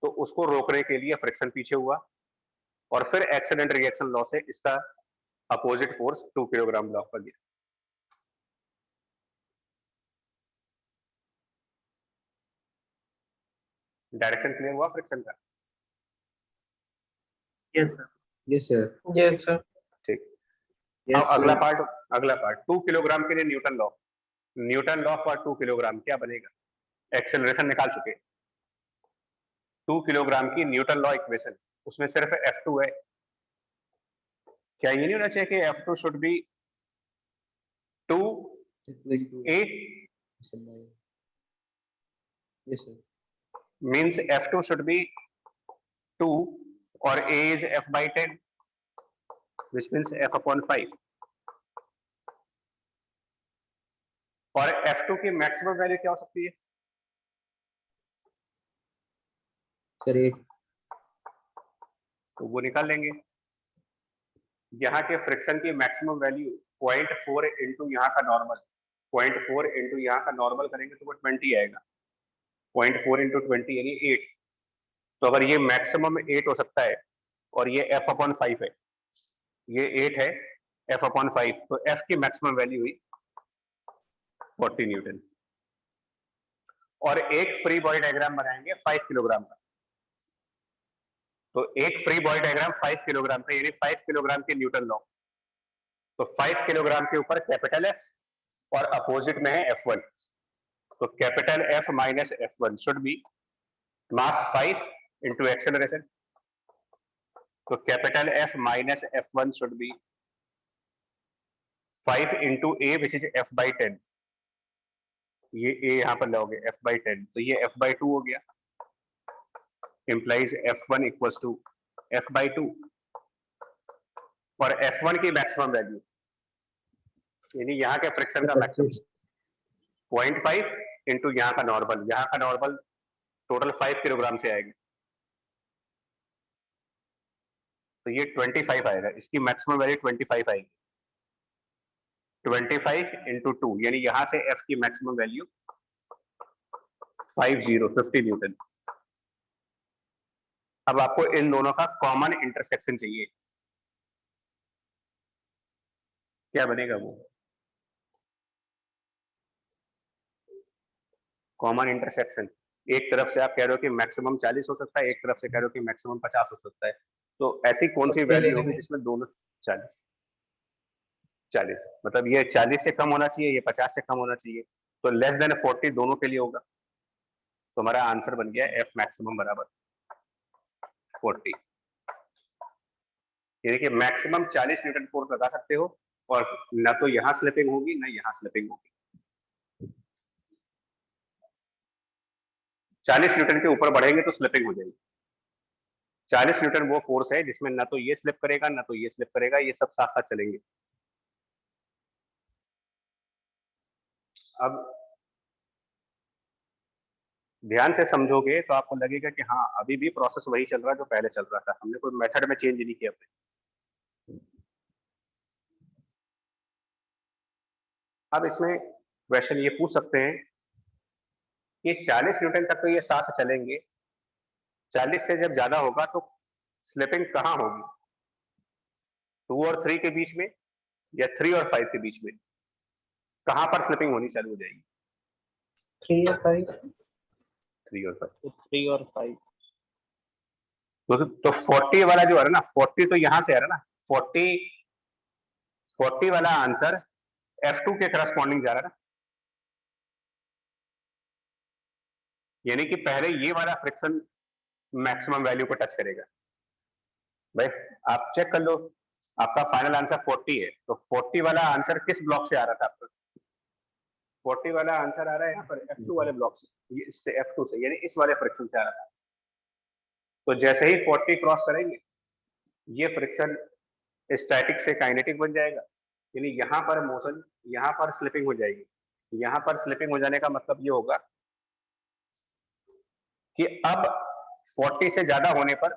तो उसको रोकने के लिए फ्रिक्शन पीछे हुआ, और फिर एक्शन एंड रिएक्शन लॉ से इसका अपोजिट फोर्स 2 किलोग्राम ब्लॉक पर गया। डायरेक्शन क्लियर हुआ फ्रिक्शन का? Yes sir। Yes sir. Yes sir। ठीक। Yes, अब अगला पार्ट 2 किलोग्राम के लिए न्यूटन लॉ फॉर 2 किलोग्राम क्या बनेगा? एक्सेलरेशन निकाल चुके, 2 किलोग्राम की न्यूटन लॉ इक्वेशन, उसमें सिर्फ F2 है। क्या ये नहीं होना चाहिए कि F2 should be 2A? Yes sir. means F2 should be 2 or A is F by 10, which means F upon 5। और F2 की मैक्सिमम वैल्यू क्या हो सकती है? Sir 8. तो वो निकाल लेंगे। यहाँ के फ्रिक्शन की मैक्सिमम वैल्यू 0.4 इंटू यहाँ का नॉर्मल, 0.4 इंटू यहाँ का नॉर्मल करेंगे तो वो 20 आएगा। 0.4 इंटू 20 यानी 8। तो अगर ये मैक्सिमम 8 हो सकता है और ये F अपॉन 5 है, ये 8 है F अपॉन 5, तो F की मैक्सिमम वैल्यू हुई 40 न्यूटन। और एक फ्री बॉडी डायग्राम बनाएंगे 5 किलोग्राम का। तो एक फ्री बॉडी डायग्राम 5 किलोग्राम का, यानी 5 किलोग्राम के न्यूटन लॉ। तो 5 किलोग्राम के ऊपर कैपिटल F और अपोजिट में है F1। तो capital F minus F1 should be mass 5 into acceleration. तो capital F minus F1 should be 5 into A which is F by 10. ये A यहाँ पर लाओगे F by 10, तो ये F by 2 हो गया, implies F1 equals to F by 2 और F1 की मैक्सिमम वैल्यू यानी यहाँ के फ्रिक्शन का मैक्सिमम 0.5 इंटू यहाँ का नॉर्मल टोटल 5 किलोग्राम से आएगा, तो ये 25 आएगा, इसकी मैक्सिमम वैल्यू 25 आएगी, 25 इंटू 2 यानी यहां से F की मैक्सिमम वैल्यू 50 न्यूटन। अब आपको इन दोनों का कॉमन इंटरसेक्शन चाहिए, क्या बनेगा वो कॉमन इंटरसेक्शन? एक तरफ से आप कह रहे हो कि मैक्सिमम 40 हो सकता है, एक तरफ से कह रहे हो कि मैक्सिमम 50 हो सकता है, तो ऐसी कौन सी वैल्यू होगी जिसमें दोनों 40 मतलब ये 40 से कम होना चाहिए, ये 50 से कम होना चाहिए, तो लेस देन 40 दोनों के लिए होगा, तो हमारा आंसर बन गया F मैक्सिमम बराबर 40। यानी कि मैक्सिमम 40 न्यूटन फोर्स लगा सकते हो और ना तो यहां स्लिपिंग होगी ना यहां स्लिपिंग होगी। 40 न्यूटन के ऊपर बढ़ेंगे तो स्लिपिंग हो जाएगी। 40 न्यूटन वो फोर्स है जिसमें ना तो ये स्लिप करेगा ना तो ये स्लिप करेगा, ये सब साथ साथ चलेंगे। अब ध्यान से समझोगे तो आपको लगेगा कि हाँ अभी भी प्रोसेस वही चल रहा है जो पहले चल रहा था, हमने कोई मेथड में चेंज नहीं किया अपने। अब इसमें क्वेश्चन ये पूछ सकते हैं कि 40 न्यूटन तक तो ये साथ चलेंगे, 40 से जब ज्यादा होगा तो स्लिपिंग कहाँ होगी? 2 और 3 के बीच में या 3 और 5 के बीच में? कहां पर स्लिपिंग होनी चालू हो जाएगी? 3 और 5। 3 और 5। 3 और 5। तो 40 वाला जो है ना, 40 तो यहां से आ रहा है ना, 40 वाला आंसर F2 के करस्पॉन्डिंग जा रहा है ना, यानी कि पहले ये वाला फ्रिक्शन मैक्सिमम वैल्यू को टच करेगा। भाई आप चेक कर लो, आपका फाइनल आंसर 40 है, तो 40 वाला आंसर किस ब्लॉक से आ रहा था आपका? 40 वाला आंसर आ रहा है यहाँ पर F2 वाले ब्लॉक से, ये इससे F2 से, यानी इस वाले फ्रिक्शन से आ रहा था। तो जैसे ही 40 क्रॉस करेंगे ये फ्रिक्शन स्टैटिक से काइनेटिक बन जाएगा, यानी यहाँ पर मोशन, यहाँ पर स्लिपिंग हो जाएगी। यहाँ पर स्लिपिंग हो जाने का मतलब ये होगा कि अब 40 से ज्यादा होने पर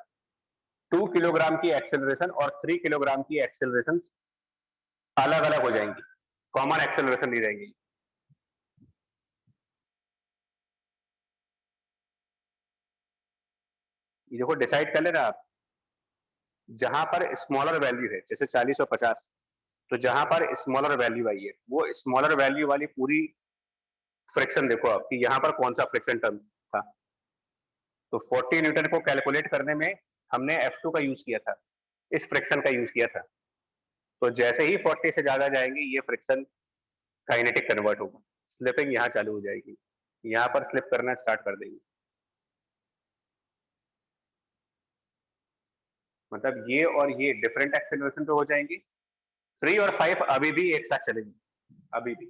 2 किलोग्राम की एक्सेलरेशन और 3 किलोग्राम की एक्सेलरेशन अलग अलग हो जाएंगी, कॉमन एक्सेलरेशन नहीं रहेंगी। ये देखो डिसाइड कर लेना आप, जहां पर स्मॉलर वैल्यू है जैसे 40 और 50, तो जहां पर स्मॉलर वैल्यू आई है वो स्मॉलर वैल्यू वाली पूरी फ्रिक्शन देखो आप कि यहाँ पर कौन सा फ्रिक्शन टर्म था। तो 40 न्यूटन को कैलकुलेट करने में हमने F2 का यूज किया था, इस फ्रिक्शन का यूज किया था। तो जैसे ही 40 से ज्यादा जाएंगे ये फ्रिक्शन काइनेटिक कन्वर्ट होगा, स्लिपिंग यहाँ चालू हो जाएगी, यहाँ पर स्लिप करना स्टार्ट कर देंगे। मतलब ये और ये डिफरेंट एक्सेलरेशन पे हो जाएंगे। 3 और 5 अभी भी एक साथ चलेंगे, अभी भी।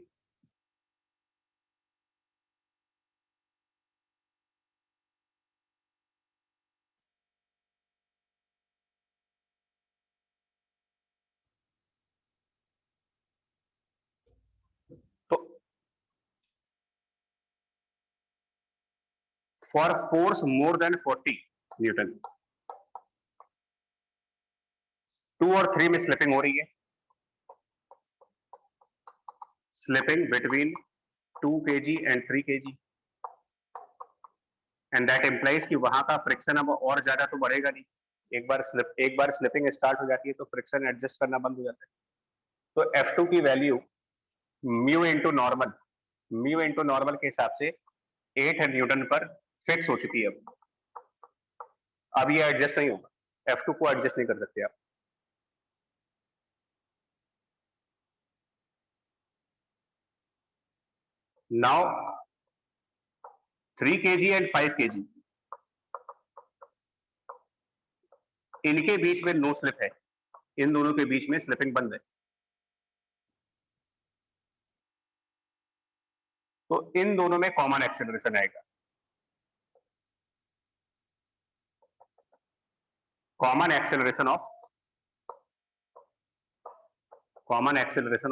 तो for force more than 40 newton 2 और 3 में स्लिपिंग हो रही है, slipping between 2 kg and 3 kg, and that implies कि वहां का फ्रिक्शन अब और ज्यादा तो बढ़ेगा नहीं। एक बार स्लिपिंग स्टार्ट हो जाती है तो फ्रिक्शन एडजस्ट करना बंद हो जाता है। तो F2 की वैल्यू म्यू इंटू नॉर्मल के हिसाब से 8 न्यूटन पर फिक्स हो चुकी है। अब ये एडजस्ट नहीं होगा, F2 को एडजस्ट नहीं कर सकते आप। नाउ 3 kg एंड 5 kg इनके बीच में नो स्लिप है, इन दोनों के बीच में स्लिपिंग बंद है। तो इन दोनों में कॉमन एक्सेलरेशन आएगा। Common acceleration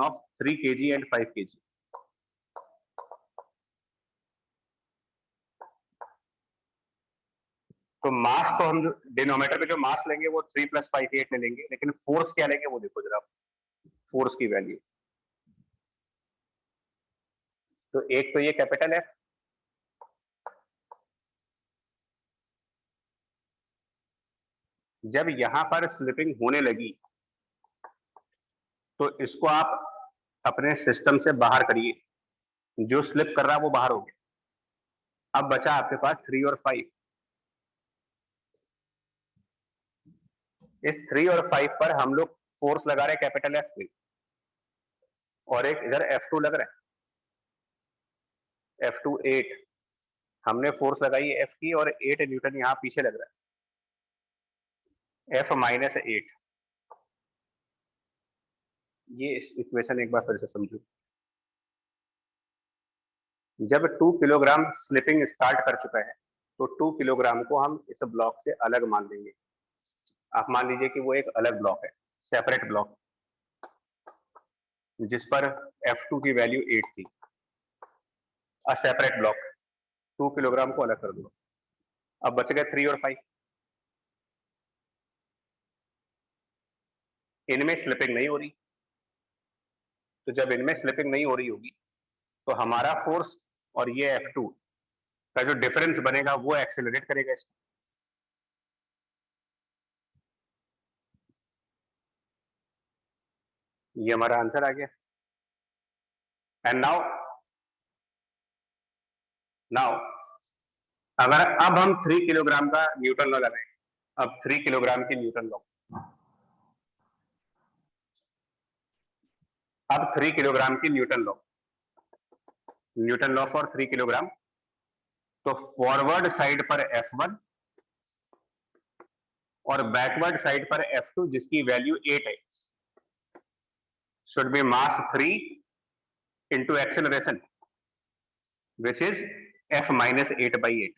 of 3 kg and 5 kg। तो मास तो हम डिनोमिनेटर पे जो मास लेंगे वो 3 + 5 8 ले लेंगे, लेकिन फोर्स क्या लेंगे वो देखो जरा, फोर्स की वैल्यू। तो एक तो ये कैपिटल F, जब यहां पर स्लिपिंग होने लगी तो इसको आप अपने सिस्टम से बाहर करिए, जो स्लिप कर रहा है वो बाहर हो गया। अब बचा आपके पास 3 और 5। इस 3 और 5 पर हम लोग फोर्स लगा रहे हैं कैपिटल F की, और एक इधर F2 लग रहा है, F2 8। हमने फोर्स लगाई है F की और 8 न्यूटन यहां पीछे लग रहा है, F - 8। ये इस इक्वेशन एक बार फिर से समझो। जब 2 किलोग्राम स्लिपिंग स्टार्ट कर चुका है तो 2 किलोग्राम को हम इस ब्लॉक से अलग मान लेंगे। आप मान लीजिए कि वो एक अलग ब्लॉक है, सेपरेट ब्लॉक, जिस पर F2 की वैल्यू 8 थी। अ सेपरेट ब्लॉक, 2 किलोग्राम को अलग कर दो। अब बच गए 3 और 5। इनमें स्लिपिंग नहीं हो रही, तो जब इनमें स्लिपिंग नहीं हो रही होगी तो हमारा फोर्स और ये F2 का जो डिफरेंस बनेगा वो एक्सेलरेट करेगा इसको। ये हमारा आंसर आ गया। एंड नाउ अगर अब हम 3 किलोग्राम का न्यूटन लॉ लगाएं, अब 3 किलोग्राम की न्यूटन लॉ, अब 3 किलोग्राम की न्यूटन लॉ फॉर 3 किलोग्राम। तो फॉरवर्ड साइड पर F1 और बैकवर्ड साइड पर F2 जिसकी वैल्यू 8 है, should be mass 3 into acceleration which is F - 8/8।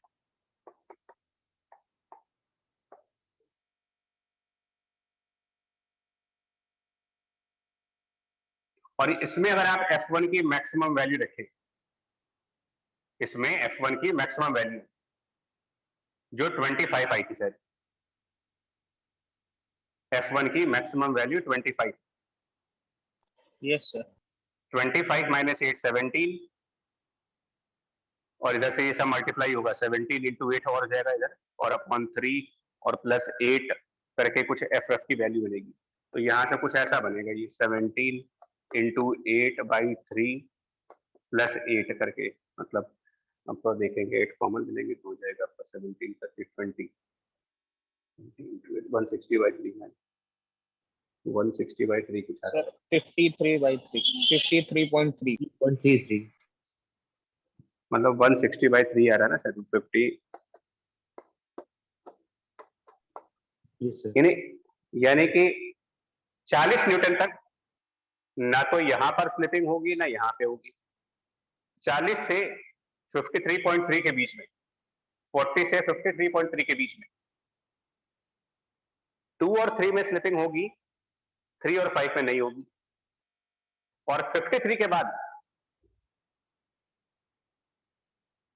और इसमें अगर आप F1 की मैक्सिमम वैल्यू रखें, इसमें F1 की मैक्सिमम वैल्यू जो 25 आई थी सर, F1 की मैक्सिमम वैल्यू 25। Yes, sir. 25 - 8 17, और इधर से ये सब मल्टीप्लाई होगा, 17 × 8 और जाएगा इधर, और अपॉन 3 और प्लस 8 करके कुछ FF की वैल्यू बनेगी। तो यहाँ से कुछ ऐसा बनेगा, ये 17 × 8/3 प्लस 8 करके, मतलब अब तो देखेंगे 8 कॉमन मिलेंगे तो हो जाएगा आपका 17 + 8 20, 160/3 है, 160/3 कुछ Sir, 53/3, 53.3. 133 मतलब 160/3 आ रहा है ना सर, 50। yes sir यानी कि 40 न्यूटन तक ना तो यहां पर स्लिपिंग होगी ना यहां पे होगी। 40 से 53.3 के बीच में, 40 से 53.3 के बीच में 2 और 3 में स्लिपिंग होगी, 3 और 5 में नहीं होगी। और 53 के बाद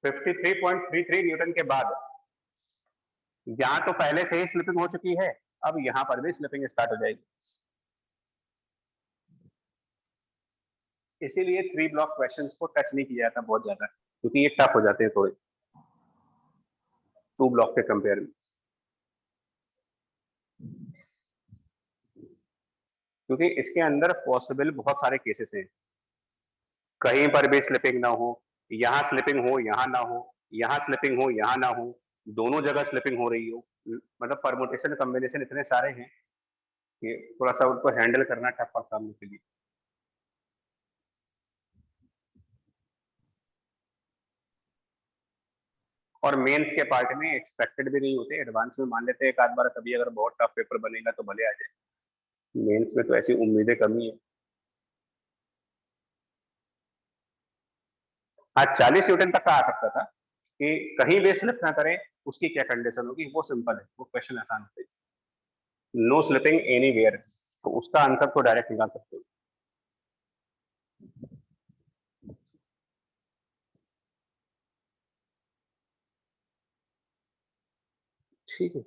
53.33 न्यूटन के बाद यहां तो पहले से ही स्लिपिंग हो चुकी है, अब यहां पर भी स्लिपिंग स्टार्ट हो जाएगी। इसीलिए 3 ब्लॉक क्वेश्चंस को टच नहीं किया जाता बहुत ज्यादा, क्योंकि ये टफ हो जाते हैं थोड़े 2 ब्लॉक के कंपेयर में, क्योंकि इसके अंदर पॉसिबल बहुत सारे केसेस हैं। कहीं पर भी स्लिपिंग ना हो, यहाँ स्लिपिंग हो यहाँ ना हो, यहाँ स्लिपिंग हो यहाँ ना हो, दोनों जगह स्लिपिंग हो रही हो। मतलब परमुटेशन कॉम्बिनेशन इतने सारे हैं कि थोड़ा सा उनको हैंडल करना टफ पड़ता है के लिए। और मेंस के पार्ट में एक्सपेक्टेड भी नहीं होते, एडवांस में मान लेते हैं एक आध बार कभी अगर बहुत टफ पेपर बनेगा तो भले आ जाए, मेंस में तो ऐसी उम्मीदें कमी है। हाँ 40 न्यूटन तक का आ सकता था कि कहीं भी स्लिप ना करें उसकी क्या कंडीशन होगी, वो सिंपल है, वो क्वेश्चन आसान होता है। नो स्लिपिंग एनीवेयर, तो उसका आंसर तो डायरेक्ट निकाल सकते हो। ठीक है।